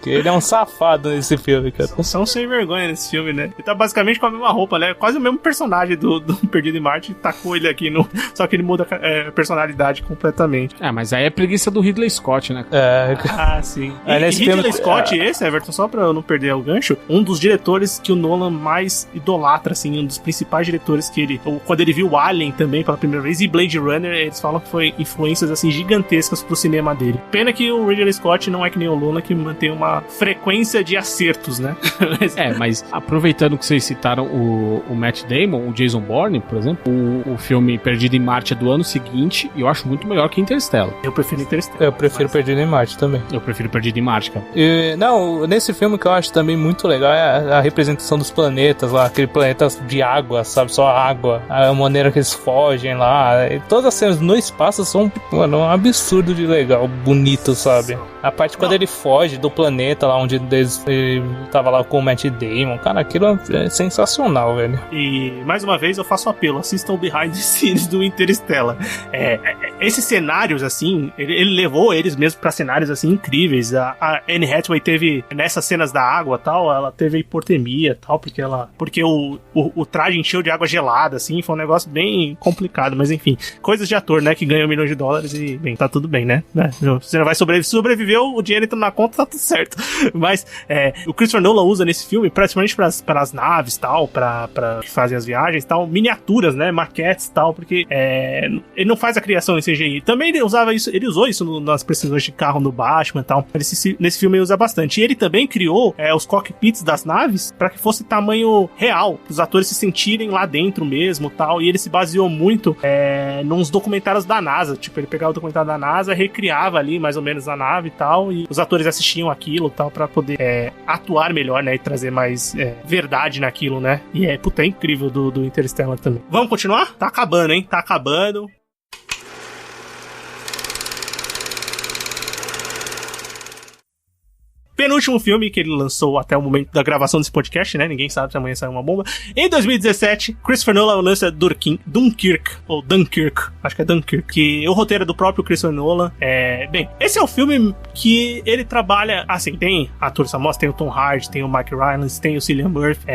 Que ele é um safado nesse filme, cara. São sem vergonha nesse filme, né? Ele tá basicamente com a mesma roupa, né? Quase o mesmo personagem do Perdido em Marte, tacou ele aqui só que ele muda a personalidade completamente. Mas aí é preguiça do Ridley Scott, né? Sim. E Ridley Scott, esse, Everton, só pra eu não perder o gancho, um dos diretores que o Nolan mais idolatra, assim, um dos principais diretores que quando ele viu Alien também pela primeira vez, e Blade Runner, eles falam que foi influências, assim, gigantescas pro cinema dele. Pena que o Ridley Scott não é que nem o Nolan, que mantém uma frequência de acertos, né? Mas aproveitando que vocês citaram o Matt Damon, o Jason Bourne, por exemplo, o filme Perdido em Marte é do ano seguinte, e eu acho muito melhor que Interstellar. Eu prefiro Interstellar. Eu prefiro Perdido em Marte também. Eu prefiro Perdido em Marte, cara. Nesse filme que eu acho também muito legal é a representação dos planetas lá, aquele planeta de água, sabe? Só água. A maneira que eles fogem lá. E todas as cenas no espaço são, mano, um absurdo de legal, bonito, sabe? A parte quando ele foge do planeta lá onde ele tava lá com o Matt Damon, cara, aquilo é sensacional, velho. E mais uma vez eu faço apelo, assistam o Behind the Scenes do Interstellar. Esses cenários, assim, ele levou eles mesmo pra cenários, assim, incríveis. A Anne Hathaway teve, nessas cenas da água, tal, ela teve hipotermia, tal, porque o traje encheu de água gelada, assim, foi um negócio bem complicado, mas enfim, coisas de ator, né, que ganham $milhões e, bem, tá tudo bem, né? Você não vai sobreviveu, o dinheiro entra na conta, tá tudo certo. Mas o Christopher Nolan usa nesse filme, principalmente para as naves, tal, para que fazem as viagens, tal, miniaturas, né, maquetes, tal, porque ele não faz a criação em CGI. Também ele usou isso nas precisões de carro no Batman, tal. Nesse filme ele usa bastante. E ele também criou os cockpits das naves para que fosse tamanho real, para os atores se sentirem lá dentro mesmo, tal. E ele se baseou muito nos documentários da NASA. Tipo, ele pegava o documentário da NASA, recriava ali mais ou menos a nave e tal, e os atores assistiam aquilo tal, pra poder atuar melhor, né, e trazer mais verdade naquilo, né, e é incrível do Interstellar também. Vamos continuar? Tá acabando, hein? Tá acabando. penúltimo filme que ele lançou até o momento da gravação desse podcast, né? Ninguém sabe se amanhã sai uma bomba. Em 2017, Christopher Nolan lança Dunkirk, ou Dunkirk, acho que é Dunkirk, que o roteiro é do próprio Christopher Nolan. Bem, esse é o filme que ele trabalha, assim, tem atores famosos, tem o Tom Hardy, tem o Mike Rylance, tem o Cillian Murphy,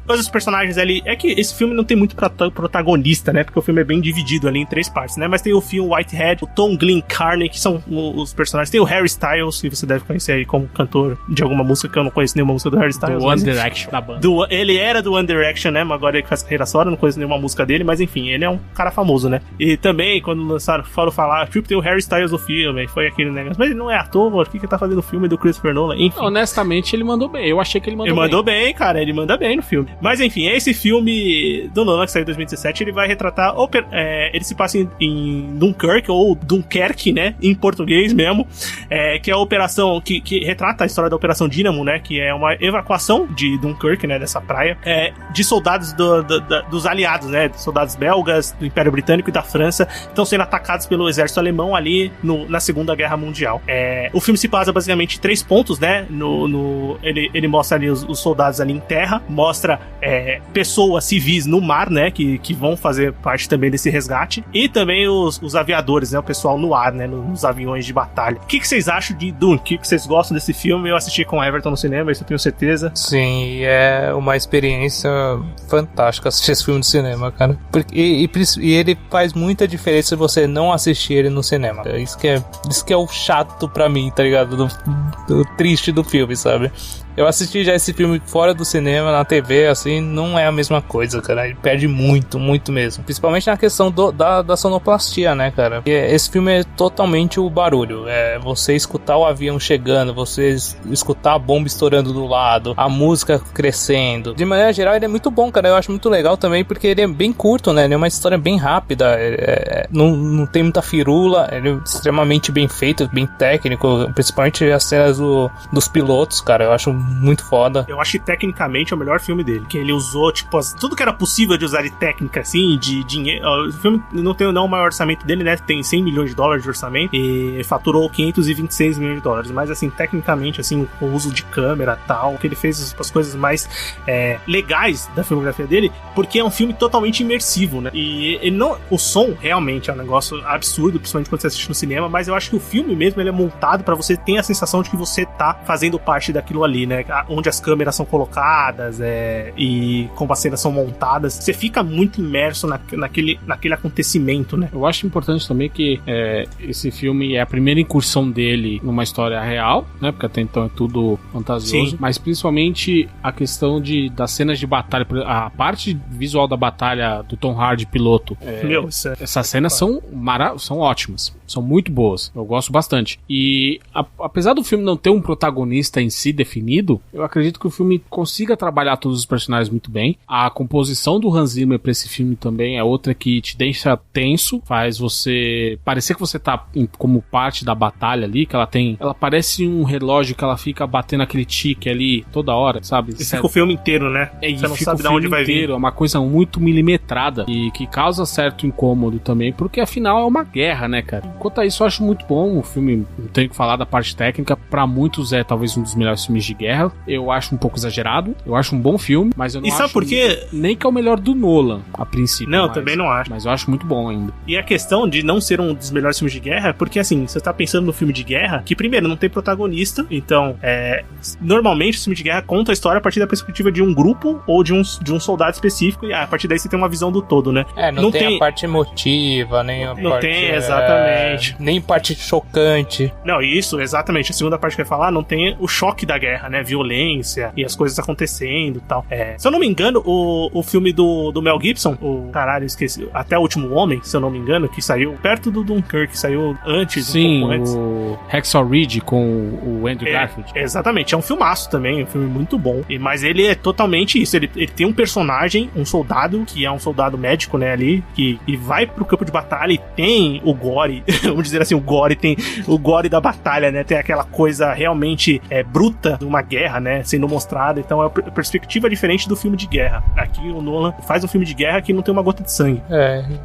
todos os personagens ali, é que esse filme não tem muito protagonista, né? Porque o filme é bem dividido ali em 3 partes, né? Mas tem o Phil Whitehead, o Tom Glencarney, que são os personagens, tem o Harry Styles, que você deve conhecer aí como cantor de alguma música, que eu não conheço nenhuma música do Harry Styles. Do One Direction, da banda. Ele era do One Direction, né? Mas agora ele faz carreira só, eu não conheço nenhuma música dele, mas enfim, ele é um cara famoso, né? E também, quando lançaram, foram falar, tipo, tem o Harry Styles no filme, foi aquele negócio, mas ele não é ator, por que tá fazendo o filme do Christopher Nolan? Enfim. Honestamente, ele mandou bem, eu achei que ele mandou bem. Ele mandou bem, cara, ele manda bem no filme. Mas enfim, esse filme do Nolan, que saiu em 2017, ele vai retratar, ele se passa em Dunkirk, ou Dunkerque, né? Em português mesmo, que é a operação, que retrata a história da Operação Dínamo, né? Que é uma evacuação de Dunkirk, né? Dessa praia, de soldados dos aliados, né? Soldados belgas, do Império Britânico e da França, estão sendo atacados pelo exército alemão ali na Segunda Guerra Mundial. O filme se basa basicamente em 3 pontos, né? Ele mostra ali os soldados ali em terra, mostra pessoas civis no mar, né? Que vão fazer parte também desse resgate, e também os aviadores, né? O pessoal no ar, né? Nos aviões de batalha. O que vocês acham de Dune? O que vocês gostam desse filme? Eu assisti com o Everton no cinema, isso eu tenho certeza. Sim, é uma experiência fantástica assistir esse filme no cinema, cara. E ele faz muita diferença se você não assistir ele no cinema. Isso que é o chato pra mim, tá ligado? Do triste do filme, sabe? Eu assisti já esse filme fora do cinema, na TV, assim, não é a mesma coisa, cara. Ele perde muito, muito mesmo. Principalmente na questão da sonoplastia, né, cara? Porque esse filme é totalmente o barulho. Você escutar o avião chegando, você escutar a bomba estourando do lado, a música crescendo. De maneira geral, ele é muito bom, cara. Eu acho muito legal também, porque ele é bem curto, né? Ele é uma história bem rápida. Não tem muita firula. Ele é extremamente bem feito, bem técnico. Principalmente as cenas dos pilotos, cara. Eu acho muito foda. Eu acho que tecnicamente é o melhor filme dele. Que ele usou, tipo, tudo que era possível de usar de técnica, assim, de dinheiro. O filme não tem o maior orçamento dele, né? Tem $100 milhões de orçamento e faturou $526 milhões. Mas, assim, tecnicamente, assim, o uso de câmera e tal, que ele fez as coisas mais legais da filmografia dele, porque é um filme totalmente imersivo, né? E ele não... O som realmente é um negócio absurdo, principalmente quando você assiste no cinema, mas eu acho que o filme mesmo, ele é montado pra você ter a sensação de que você tá fazendo parte daquilo ali, né? Onde as câmeras são colocadas e como as cenas são montadas, você fica muito imerso naquele acontecimento, né? Eu acho importante também que esse filme é a primeira incursão dele numa história real, né? Porque até então é tudo fantasioso. Sim. Mas principalmente a questão das cenas de batalha, a parte visual da batalha do Tom Hardy piloto. Essas cenas são ótimas, são muito boas. Eu gosto bastante. E apesar do filme não ter um protagonista em si definido, eu acredito que o filme consiga trabalhar todos os personagens muito bem. A composição do Hans Zimmer pra esse filme também é outra que te deixa tenso, faz você parecer que você tá como parte da batalha ali, que ela parece um relógio que ela fica batendo aquele tique ali toda hora, sabe? E fica o filme inteiro, né? Você não sabe de onde vai vir. É uma coisa muito milimetrada e que causa certo incômodo também, porque afinal é uma guerra, né, cara? Enquanto a isso, eu acho muito bom o filme. Não tenho que falar da parte técnica, pra muitos é talvez um dos melhores filmes de guerra. Eu acho um pouco exagerado, eu acho um bom filme, mas eu não acho por quê? Nem que é o melhor do Nolan, a princípio. Não, também não acho. Mas eu acho muito bom ainda. E a questão de não ser um dos melhores filmes de guerra é porque, assim, você tá pensando no filme de guerra, que primeiro, não tem protagonista, então, normalmente o filme de guerra conta a história a partir da perspectiva de um grupo ou de um soldado específico, e a partir daí você tem uma visão do todo, né? Não tem a parte emotiva, nem a parte... Não tem, exatamente. Nem parte chocante. Não, isso, exatamente. A segunda parte que eu ia falar, não tem o choque da guerra, né? Violência e as coisas acontecendo e tal. Se eu não me engano, o filme do Mel Gibson, esqueci, Até o Último Homem, se eu não me engano, que saiu perto do Dunkirk, saiu antes, sim, um pouco antes. O Hacksaw Ridge com o Andrew Garfield. Exatamente, é um filmaço também, um filme muito bom. Mas ele é totalmente isso, ele tem um personagem, um soldado, que é um soldado médico, né, ali, que vai pro campo de batalha e tem o gore vamos dizer assim, o gore, tem o gore da batalha, né? Tem aquela coisa realmente bruta de uma guerra, né? Sendo mostrada. Então é uma perspectiva diferente do filme de guerra. Aqui o Nolan faz um filme de guerra que não tem uma gota de sangue.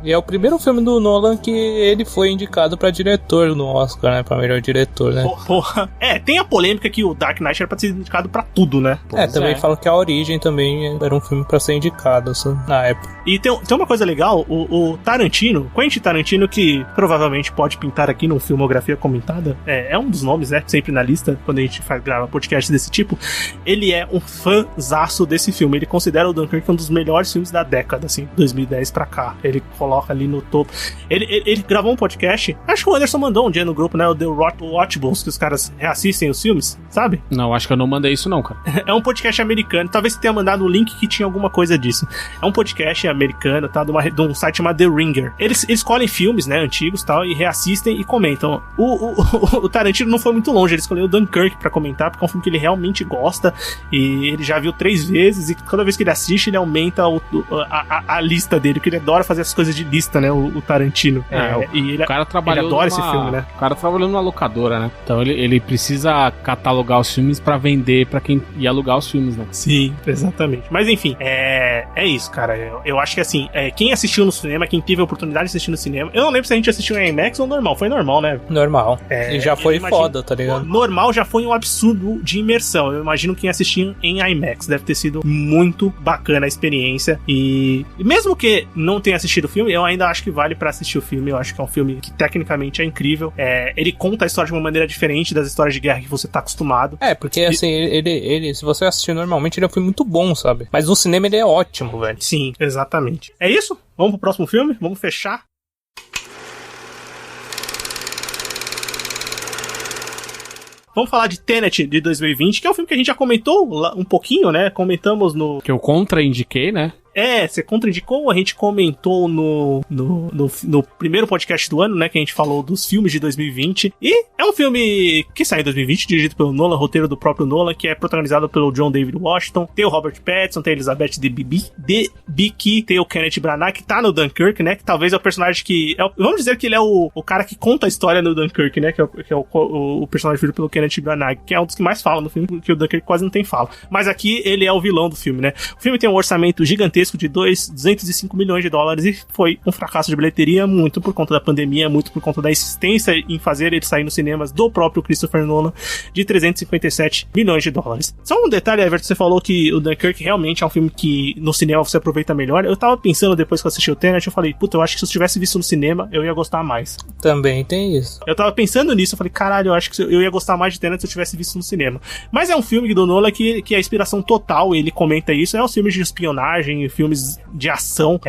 E é o primeiro filme do Nolan que ele foi indicado pra diretor no Oscar, né? Pra melhor diretor, né? Porra. Tem a polêmica que o Dark Knight era pra ser indicado pra tudo, né? Também falam que A Origem também era um filme pra ser indicado na época. E tem uma coisa legal, o Tarantino, Quentin Tarantino, que provavelmente pode pintar aqui no Filmografia Comentada, é um dos nomes, né? Sempre na lista, quando a gente grava podcast desse tipo. Ele é um fãzaço desse filme. Ele considera o Dunkirk um dos melhores filmes da década, assim, 2010 pra cá. Ele coloca ali no topo. Ele gravou um podcast, acho que o Anderson mandou um dia no grupo, né? O The Watchables, que os caras reassistem os filmes, sabe? Não, acho que eu não mandei isso não, cara. É um podcast americano. Talvez você tenha mandado um link que tinha alguma coisa disso. É um podcast americano, tá? De um site chamado The Ringer. Eles escolhem filmes, né? Antigos, tal, e reassistem e comentam. O Tarantino não foi muito longe. Ele escolheu o Dunkirk pra comentar, porque é um filme que ele realmente gosta. E ele já viu 3 vezes. E toda vez que ele assiste, ele aumenta a lista dele. Porque ele adora fazer essas coisas de lista, né? O Tarantino. O cara trabalhou ele adora esse filme, né? O cara trabalhou numa locadora, né? Então ele precisa catalogar os filmes pra vender pra quem ia alugar os filmes, né? Sim, exatamente. Mas enfim, é isso, cara. Eu acho que assim, quem assistiu no cinema, quem teve a oportunidade de assistir no cinema, eu não lembro se a gente assistiu em IMAX ou normal. Foi normal, né? Normal. E já foi foda, tá ligado? Normal já foi um absurdo de imersão. Eu imagino quem assistiu em IMAX. Deve ter sido muito bacana a experiência. E mesmo que não tenha assistido o filme, eu ainda acho que vale pra assistir o filme. Eu acho que é um filme que tecnicamente é incrível. Ele conta a história de uma maneira diferente das histórias de guerra que você tá acostumado. Porque assim, ele se você assistir normalmente, ele é um filme muito bom, sabe? Mas no cinema ele é ótimo, velho. Sim, exatamente. É isso? Vamos pro próximo filme? Vamos fechar? Vamos falar de Tenet de 2020, que é um filme que a gente já comentou um pouquinho, né? Comentamos no... Que eu contraindiquei, né? Você contraindicou, a gente comentou no primeiro podcast do ano, né, que a gente falou dos filmes de 2020, e é um filme que saiu em 2020, dirigido pelo Nolan, roteiro do próprio Nolan, que é protagonizado pelo John David Washington, tem o Robert Pattinson, tem a Elizabeth Debicki, tem o Kenneth Branagh, que tá no Dunkirk, né, que talvez é o personagem que... vamos dizer que ele é o cara que conta a história no Dunkirk, né, que é o personagem feito pelo Kenneth Branagh, que é um dos que mais fala no filme, porque o Dunkirk quase não tem fala. Mas aqui ele é o vilão do filme, né. O filme tem um orçamento gigantesco de 205 milhões de dólares e foi um fracasso de bilheteria, muito por conta da pandemia, muito por conta da insistência em fazer ele sair nos cinemas do próprio Christopher Nolan, de 357 milhões de dólares. Só um detalhe, Everton, você falou que o Dunkirk realmente é um filme que no cinema você aproveita melhor. Eu tava pensando depois que eu assisti o Tenet, eu falei, puta, eu acho que se eu tivesse visto no cinema, eu ia gostar mais. Também tem isso. Eu tava pensando nisso, eu falei, caralho, eu acho que eu ia gostar mais de Tenet se eu tivesse visto no cinema. Mas é um filme do Nolan que é a inspiração total, ele comenta isso, é um filme de espionagem, filmes de ação.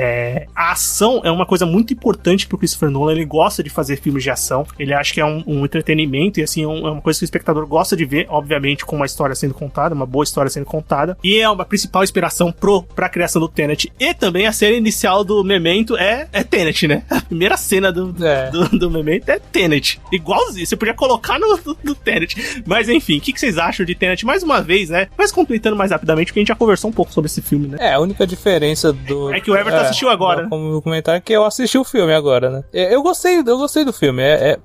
A ação é uma coisa muito importante pro Christopher Nolan, ele gosta de fazer filmes de ação, ele acha que é um entretenimento e assim, é uma coisa que o espectador gosta de ver, obviamente com uma história sendo contada, uma boa história sendo contada, e é uma principal inspiração pra criação do Tenet. E também a cena inicial do Memento é Tenet, né? A primeira cena do Memento é Tenet. Igualzinho, você podia colocar no Tenet. Mas enfim, o que vocês acham de Tenet? Mais uma vez, né? Mas completando mais rapidamente, porque a gente já conversou um pouco sobre esse filme, né? A única diferença é que o Everton assistiu agora, né? Como comentário é que eu assisti o filme agora, né? Eu gostei do filme.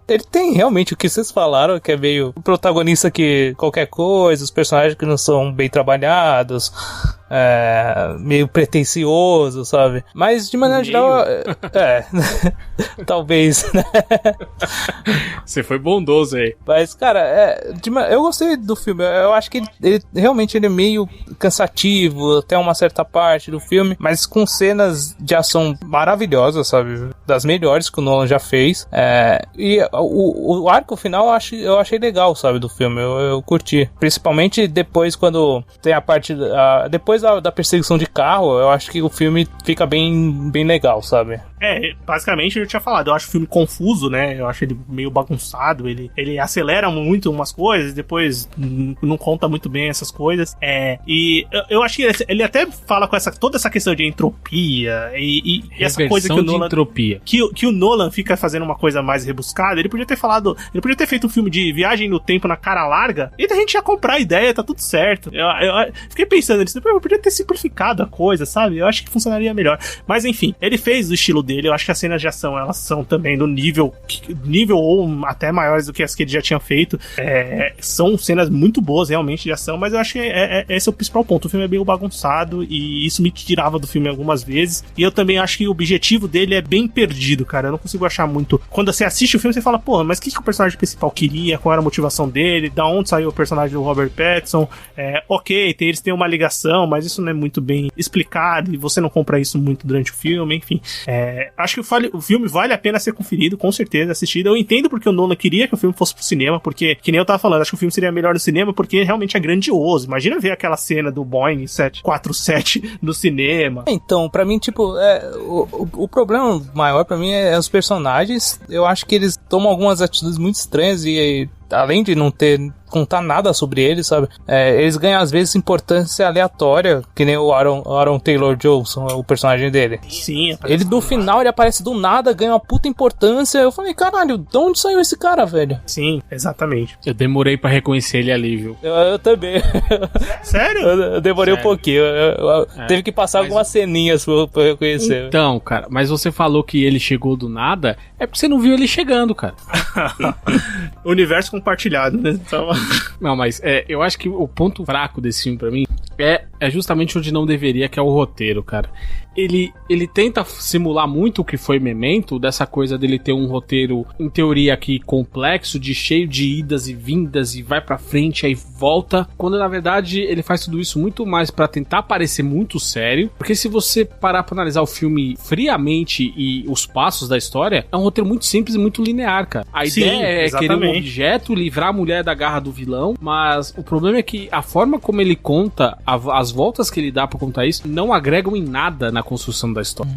Ele tem realmente o que vocês falaram, que é meio o protagonista que qualquer coisa, os personagens que não são bem trabalhados, meio pretencioso, sabe? Mas de maneira geral, talvez, né? Você foi bondoso aí. Mas, cara, eu gostei do filme. Eu acho que ele realmente é meio cansativo até uma certa parte do filme, mas com cenas de ação maravilhosas, sabe? Das melhores que o Nolan já fez. E o arco final eu achei legal, sabe? Do filme. Eu curti. Principalmente depois, quando tem a parte... depois da perseguição de carro, eu acho que o filme fica bem legal, sabe? Basicamente eu tinha falado, eu acho o filme confuso, né? Eu acho ele meio bagunçado, ele acelera muito umas coisas, depois não conta muito bem essas coisas. E eu acho que ele até fala com toda essa questão de entropia e essa coisa que o Nolan... entropia. Que o Nolan fica fazendo uma coisa mais rebuscada. Ele podia ter feito um filme de viagem no tempo na cara larga e a gente ia comprar a ideia, tá tudo certo. Eu fiquei pensando nisso, eu podia ter simplificado a coisa, sabe? Eu acho que funcionaria melhor. Mas enfim, ele fez o estilo dele. Eu acho que as cenas de ação, elas são também do nível ou até maiores do que as que ele já tinha feito. São cenas muito boas, realmente, de ação, mas eu acho que esse é o principal ponto. O filme é meio bagunçado e isso me tirava do filme algumas vezes. E eu também acho que o objetivo dele é bem perdido, cara. Eu não consigo achar muito. Quando você assiste o filme, você fala, pô, mas o que o personagem principal queria? Qual era a motivação dele? Da onde saiu o personagem do Robert Pattinson? Ok, eles têm uma ligação, mas isso não é muito bem explicado e você não compra isso muito durante o filme, enfim. Acho que o filme vale a pena ser conferido, com certeza, assistido. Eu entendo porque o Nolan queria que o filme fosse pro cinema, porque, que nem eu tava falando, acho que o filme seria melhor no cinema porque realmente é grandioso. Imagina ver aquela cena do Boeing 747 no cinema. Então, pra mim, tipo, o problema maior pra mim é os personagens. Eu acho que eles tomam algumas atitudes muito estranhas e além de não contar nada sobre eles, sabe? Eles ganham, às vezes, importância aleatória, que nem o Aaron Taylor-Johnson, o personagem dele. Sim. Ele, no final, ele aparece do nada, ganha uma puta importância. Eu falei, caralho, de onde saiu esse cara, velho? Sim, exatamente. Eu demorei pra reconhecer ele ali, viu? Eu também. Sério? Eu demorei um pouquinho. Teve que passar algumas ceninhas pra eu reconhecer. Então, cara, mas você falou que ele chegou do nada, é porque você não viu ele chegando, cara. Universo compartilhado, né? Então... Não, mas eu acho que o ponto fraco desse filme pra mim é justamente onde não deveria, que é o roteiro, cara. Ele tenta simular muito o que foi Memento, dessa coisa dele ter um roteiro, em teoria aqui, complexo, cheio de idas e vindas, e vai pra frente, aí volta, quando na verdade ele faz tudo isso muito mais pra tentar parecer muito sério, porque se você parar pra analisar o filme friamente e os passos da história, é um roteiro muito simples e muito linear, cara. A ideia é querer um objeto, livrar a mulher da garra do vilão, mas o problema é que a forma como ele conta, as voltas que ele dá pra contar isso, não agregam em nada na construção da história.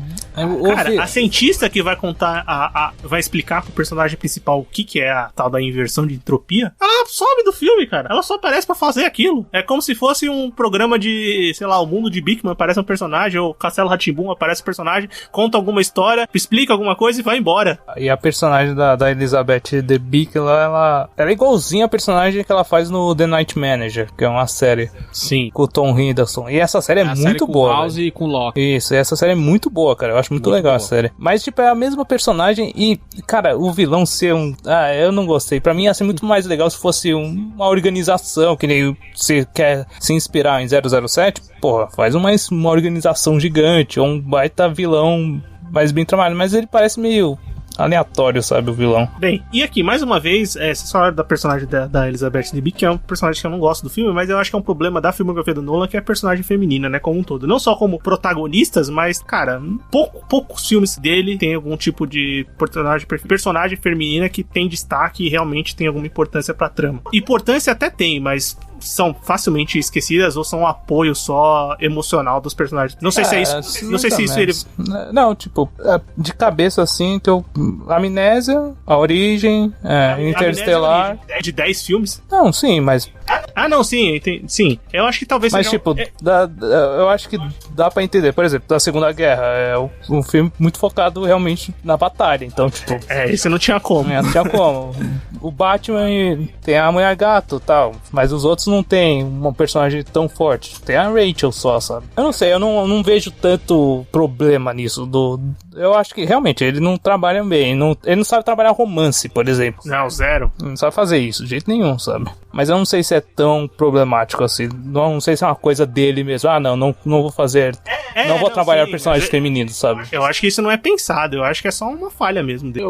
Cara, a cientista que vai contar, vai explicar pro personagem principal o que é a tal da inversão de entropia, ela some do filme, cara. Ela só aparece pra fazer aquilo. É como se fosse um programa de, sei lá, o mundo de Bigman, aparece um personagem, ou Castelo Rá-Tim-Bum, aparece um personagem, conta alguma história, explica alguma coisa e vai embora. E a personagem da Elizabeth Debicki, ela é igualzinha a personagem que ela faz no The Night Manager, que é uma série. Sim. Com o Tom Hiddleston. E essa série é muito série com boa. House e com Loki. Isso, essa série é muito boa, cara. Eu acho muito legal boa. A série. Mas, tipo, é a mesma personagem e, cara, o vilão ser eu não gostei. Pra mim ia ser muito mais legal se fosse uma organização, que nem você quer se inspirar em 007, porra, faz uma organização gigante, ou um baita vilão mais bem trabalhado. Mas ele parece meio aleatório, sabe, o vilão. Bem, e aqui, mais uma vez, vocês falaram da personagem da Elizabeth Debicki, que é um personagem que eu não gosto do filme, mas eu acho que é um problema da filmografia do Nolan, que é a personagem feminina, né, como um todo. Não só como protagonistas, mas, cara, poucos filmes dele tem algum tipo de personagem feminina que tem destaque e realmente tem alguma importância pra trama. Importância até tem, mas são facilmente esquecidas ou são um apoio só emocional dos personagens. Não sei se é isso. Não sei se isso ele... Não, tipo, de cabeça assim, então, Amnésia, A Origem, Interestelar. É de 10 filmes? Não, sim, mas... não, sim, sim. Eu acho que talvez mas, seja... tipo, eu acho que dá pra entender. Por exemplo, da Segunda Guerra, é um filme muito focado realmente na batalha. Então, tipo... Esse não tinha como. Não tinha como. O Batman tem a Mulher Gato e tal, mas os outros não tem uma personagem tão forte. Tem a Rachel só, sabe? Eu não sei, eu não vejo tanto problema nisso. Eu acho que, realmente, ele não trabalha bem. Ele não sabe trabalhar romance, por exemplo. Não, zero. Não sabe fazer isso, de jeito nenhum, sabe? Mas eu não sei se é tão problemático assim. Não sei se é uma coisa dele mesmo. Não vou fazer... não vou trabalhar personagens femininos, sabe? Eu acho que isso não é pensado. Eu acho que é só uma falha mesmo dele.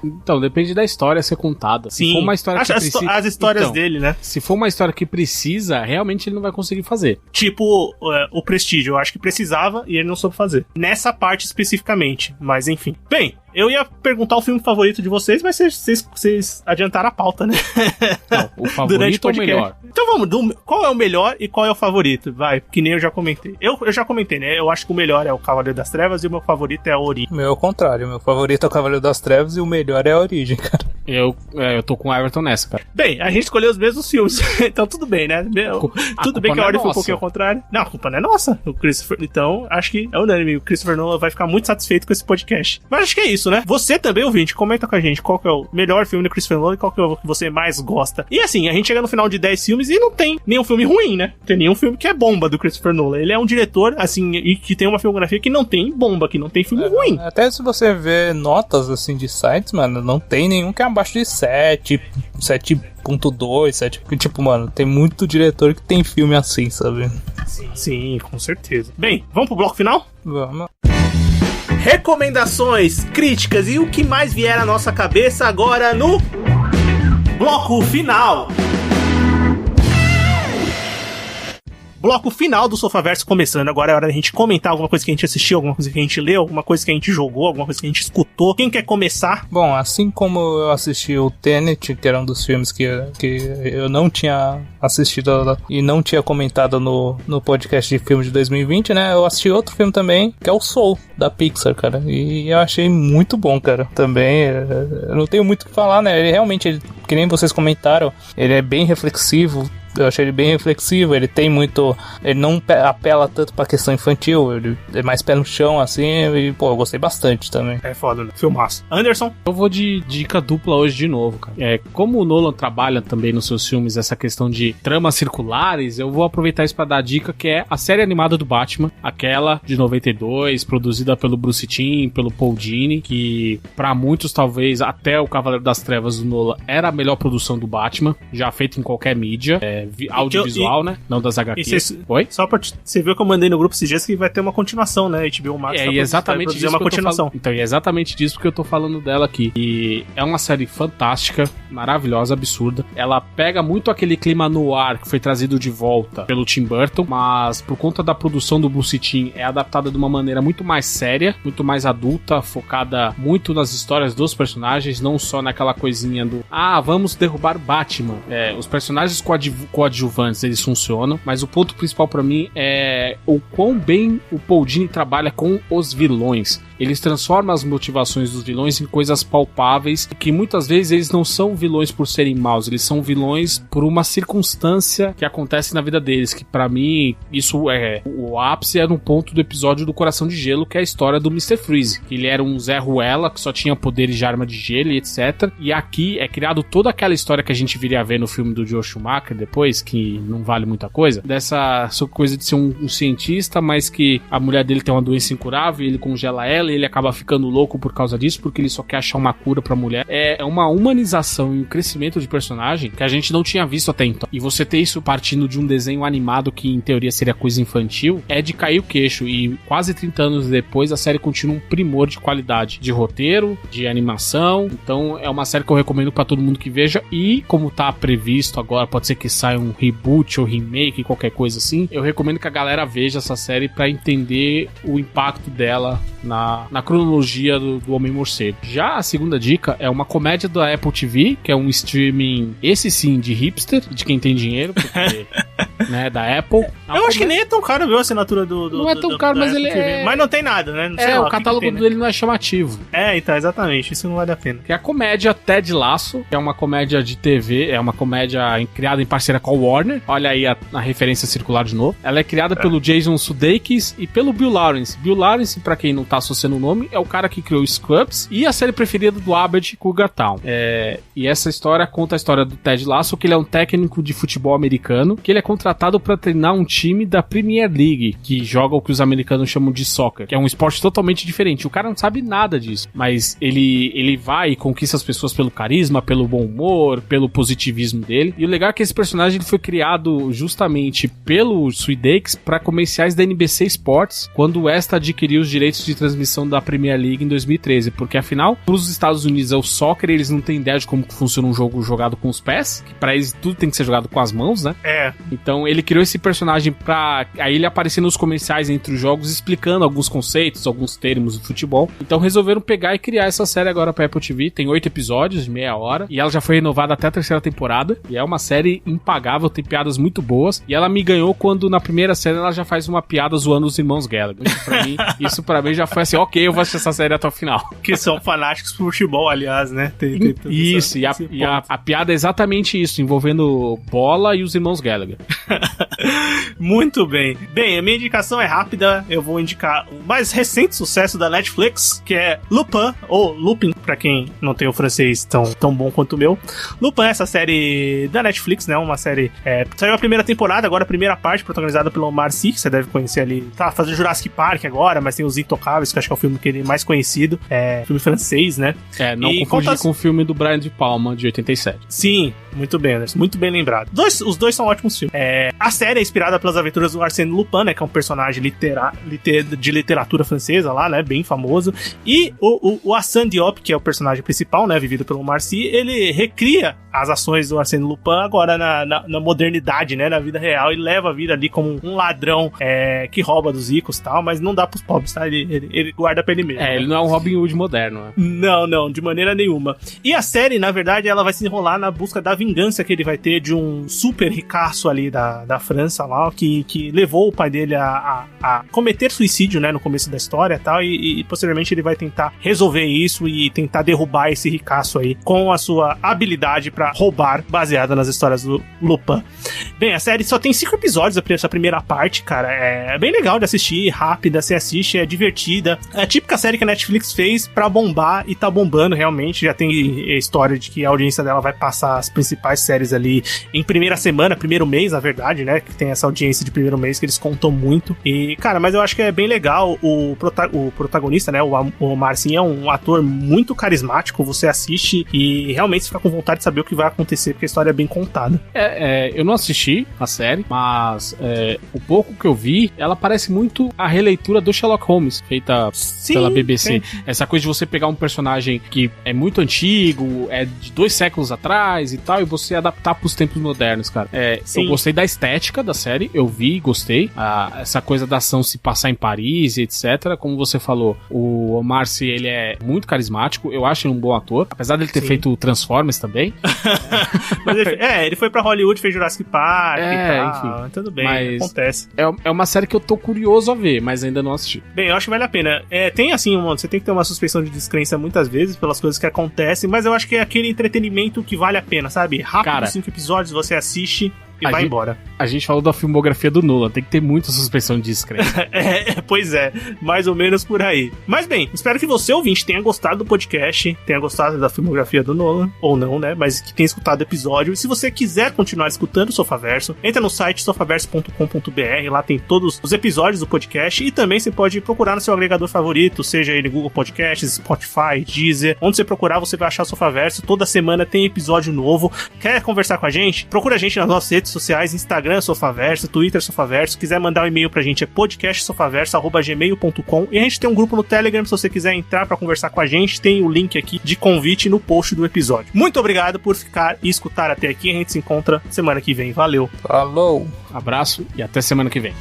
Então, depende da história ser contada. Sim. Se for uma história que precisa... As histórias dele, né? Se for uma história que precisa, realmente ele não vai conseguir fazer. Tipo, o Prestígio. Eu acho que precisava e ele não soube fazer. Nessa parte especificamente. Mas, enfim. Bem... Eu ia perguntar o filme favorito de vocês, mas vocês adiantaram a pauta, né? Não, o favorito ou o melhor? Então vamos, qual é o melhor e qual é o favorito? Vai, que nem eu já comentei. Eu já comentei, né? Eu acho que o melhor é o Cavaleiro das Trevas e o meu favorito é a Origem. O meu é o contrário, meu favorito é o Cavaleiro das Trevas e o melhor é a Origem, cara. Eu tô com o Everton nessa, cara. Bem, a gente escolheu os mesmos filmes, então tudo bem, né? Tudo bem que a ordem foi um pouquinho ao contrário. Não, a culpa não é nossa. O Christopher, então, acho que é unânime. O Christopher Nolan vai ficar muito satisfeito com esse podcast. Mas acho que é isso. isso, né? Você também, ouvinte, comenta com a gente qual que é o melhor filme do Christopher Nolan e qual que é o que você mais gosta. E assim, a gente chega no final de 10 filmes e não tem nenhum filme ruim, né? Não tem nenhum filme que é bomba do Christopher Nolan. Ele é um diretor, assim, e que tem uma filmografia que não tem bomba, que não tem filme ruim. Até se você ver notas, assim, de sites, mano, não tem nenhum que é abaixo de 7, 7.2, 7... Tipo, mano, tem muito diretor que tem filme assim, sabe? Sim, com certeza. Bem, vamos pro bloco final? Vamos. Recomendações, críticas e o que mais vier à nossa cabeça agora no bloco final. Bloco final do Sofaverso começando. Agora é hora da gente comentar alguma coisa que a gente assistiu, alguma coisa que a gente leu, alguma coisa que a gente jogou, alguma coisa que a gente escutou. Quem quer começar? Bom, assim como eu assisti o Tenet, que era um dos filmes que eu não tinha assistido e não tinha comentado no podcast de filme de 2020, né? Eu assisti outro filme também, que é o Soul, da Pixar, cara. E eu achei muito bom, cara. Também, eu não tenho muito o que falar, né? Ele realmente, que nem vocês comentaram, ele é bem reflexivo. Eu achei ele bem reflexivo, ele tem muito... Ele não apela tanto pra questão infantil, ele é mais pé no chão, assim, e, pô, eu gostei bastante também. É foda, né? Filmaço. Anderson? Eu vou de dica dupla hoje de novo, cara. Como o Nolan trabalha também nos seus filmes essa questão de tramas circulares, eu vou aproveitar isso pra dar a dica, que é a série animada do Batman, aquela de 92, produzida pelo Bruce Timm, pelo Paul Dini, que pra muitos, talvez, até o Cavaleiro das Trevas do Nolan, era a melhor produção do Batman, já feita em qualquer mídia. Audiovisual, né? Não das HQs. Oi? Só pra você ver que eu mandei no grupo esses dias que vai ter uma continuação, né? HBO Max e exatamente disso uma continuação. Então, é exatamente disso que eu tô falando dela aqui. E é uma série fantástica, maravilhosa, absurda. Ela pega muito aquele clima noir que foi trazido de volta pelo Tim Burton, mas por conta da produção do Bruce Timm, é adaptada de uma maneira muito mais séria, muito mais adulta, focada muito nas histórias dos personagens, não só naquela coisinha do vamos derrubar Batman. Os personagens coadjuvantes, eles funcionam, mas o ponto principal pra mim é o quão bem o Paul Dini trabalha com os vilões. Eles transformam as motivações dos vilões em coisas palpáveis, que muitas vezes eles não são vilões por serem maus, eles são vilões por uma circunstância que acontece na vida deles, que pra mim, isso é o ápice, é no ponto do episódio do Coração de Gelo, que é a história do Mr. Freeze, que ele era um Zé Ruela, que só tinha poderes de arma de gelo e etc. E aqui é criado toda aquela história que a gente viria a ver no filme do Joel Schumacher depois, que não vale muita coisa, dessa coisa de ser um cientista, mas que a mulher dele tem uma doença incurável e ele congela ela e ele acaba ficando louco por causa disso, porque ele só quer achar uma cura pra mulher. É uma humanização e um crescimento de personagem que a gente não tinha visto até então. E você ter isso partindo de um desenho animado que em teoria seria coisa infantil, é de cair o queixo. E quase 30 anos depois a série continua um primor de qualidade, de roteiro, de animação. Então é uma série que eu recomendo pra todo mundo que veja. E como tá previsto agora, pode ser que saia um reboot ou remake, qualquer coisa assim, eu recomendo que a galera veja essa série pra entender o impacto dela na cronologia do Homem-Morcego. Já a segunda dica é uma comédia da Apple TV, que é um streaming, esse sim, de hipster, de quem tem dinheiro, porque, né, da Apple. Eu acho que nem é tão caro, viu, a assinatura do não é tão caro, mas ele é... Mas não tem nada, né? Não sei lá, o catálogo dele não é chamativo. Então, exatamente, isso não vale a pena. Que é a comédia Ted Lasso, que é uma comédia de TV, é uma comédia criada em parceria com a Warner. Olha aí a referência circular de novo. Ela é criada pelo Jason Sudeikis e pelo Bill Lawrence. Bill Lawrence, pra quem não tá associando o nome, é o cara que criou Scrubs e a série preferida do Abbott, Cougar Town. E essa história conta a história do Ted Lasso, que ele é um técnico de futebol americano, que ele é contratado pra treinar um time da Premier League, que joga o que os americanos chamam de soccer, que é um esporte totalmente diferente. O cara não sabe nada disso, mas ele vai e conquista as pessoas pelo carisma, pelo bom humor, pelo positivismo dele. E o legal é que esse personagem ele foi criado justamente pelo Sudeikis para comerciais da NBC Sports, quando o West adquiriu os direitos de transmissão da Premier League em 2013, porque afinal, para os Estados Unidos é o soccer, eles não têm ideia de como funciona um jogo jogado com os pés, que para eles tudo tem que ser jogado com as mãos, né? Então ele criou esse personagem pra aí ele aparecer nos comerciais entre os jogos, explicando alguns conceitos, alguns termos do futebol. Então resolveram pegar e criar essa série agora pra Apple TV. Tem 8 episódios de meia hora e ela já foi renovada até a 3ª temporada, e é uma série impagável, tem piadas muito boas, e ela me ganhou quando na primeira série ela já faz uma piada zoando os irmãos Gallagher. Isso pra mim já foi assim, ok, eu vou assistir essa série até o final. Que são fanáticos por futebol, aliás, né? Isso, e a piada é exatamente isso, envolvendo bola e os irmãos Gallagher. Muito bem. Bem, a minha indicação é rápida. Eu vou indicar o mais recente sucesso da Netflix, que é Lupin, ou Lupin, pra quem não tem o francês tão bom quanto o meu. Lupin é essa série da Netflix, né? Uma série... saiu a primeira temporada, agora a primeira parte, protagonizada pelo Omar Sy, que você deve conhecer ali. Tá fazendo Jurassic Park agora, mas tem Os Intocáveis, que acho que é o filme que ele é mais conhecido. É filme francês, né? Não confundir com o filme do Brian De Palma, de 87. Sim, muito bem, Anderson. Muito bem lembrado. Os dois são ótimos filmes. A série é inspirada pelas aventuras do Arsène Lupin, né? Que é um personagem de literatura francesa lá, né? Bem famoso. E o Hassan Diop, que é o personagem principal, né? Vivido pelo Omar Sy, ele recria as ações do Arsène Lupin agora na modernidade, né? Na vida real. E leva a vida ali como um ladrão que rouba dos ricos e tal, mas não dá pros pobres, tá? Ele guarda pra ele mesmo. Ele não é um Robin Hood moderno, né? Não, de maneira nenhuma. E a série, na verdade, ela vai se enrolar na busca da vingança que ele vai ter de um super ricaço ali da França lá, que levou o pai dele a cometer suicídio, né, no começo da história e tal, e posteriormente ele vai tentar resolver isso e tentar derrubar esse ricaço aí com a sua habilidade pra roubar, baseada nas histórias do Lupin. Bem, a série só tem 5 episódios, essa primeira parte, cara, é bem legal de assistir, rápida, você assiste, é divertida, é a típica série que a Netflix fez pra bombar e tá bombando realmente, já tem a história de que a audiência dela vai passar as principais séries ali em primeira semana, primeiro mês, na verdade, né, que tem essa audiência de primeiro mês que eles contam muito, e cara, mas eu acho que é bem legal, o protagonista, né, o Omar Sy é um ator muito carismático, você assiste e realmente fica com vontade de saber o que vai acontecer, porque a história é bem contada. Eu não assisti a série, mas o pouco que eu vi, ela parece muito a releitura do Sherlock Holmes, feita pela BBC. Sim. Essa coisa de você pegar um personagem que é muito antigo, é de 2 séculos atrás e tal, e você adaptar pros tempos modernos, cara. Eu gostei da estética da série, eu vi, gostei. Essa coisa da ação se passar em Paris e etc. Como você falou, o Omar Sy, ele é muito carismático, eu acho ele um bom ator, apesar dele ter feito Transformers também. Mas ele foi pra Hollywood, fez Jurassic Park e tal. Enfim, tudo bem, mas acontece. É uma série que eu tô curioso a ver, mas ainda não assisti. Bem, eu acho que vale a pena. Tem assim, você tem que ter uma suspeição de descrença muitas vezes pelas coisas que acontecem, mas eu acho que é aquele entretenimento que vale a pena, sabe? Rápido, cara, 5 episódios, você assiste e vai embora. A gente falou da filmografia do Nolan, tem que ter muita suspeição de descrença. Pois é, mais ou menos por aí. Mas bem, espero que você, ouvinte, tenha gostado do podcast, tenha gostado da filmografia do Nolan, ou não, né, mas que tenha escutado o episódio. E se você quiser continuar escutando o Sofaverso, entra no site sofaverso.com.br, lá tem todos os episódios do podcast, e também você pode procurar no seu agregador favorito, seja ele Google Podcasts, Spotify, Deezer, onde você procurar você vai achar o Sofaverso. Toda semana tem episódio novo. Quer conversar com a gente? Procura a gente nas nossas redes sociais, Instagram Sofaverso, Twitter Sofaverso. Quiser mandar um e-mail pra gente é podcastsofaverso@gmail.com, e a gente tem um grupo no Telegram, se você quiser entrar pra conversar com a gente, tem o link aqui de convite no post do episódio. Muito obrigado por ficar e escutar até aqui, a gente se encontra semana que vem. Valeu! Falou! Abraço e até semana que vem.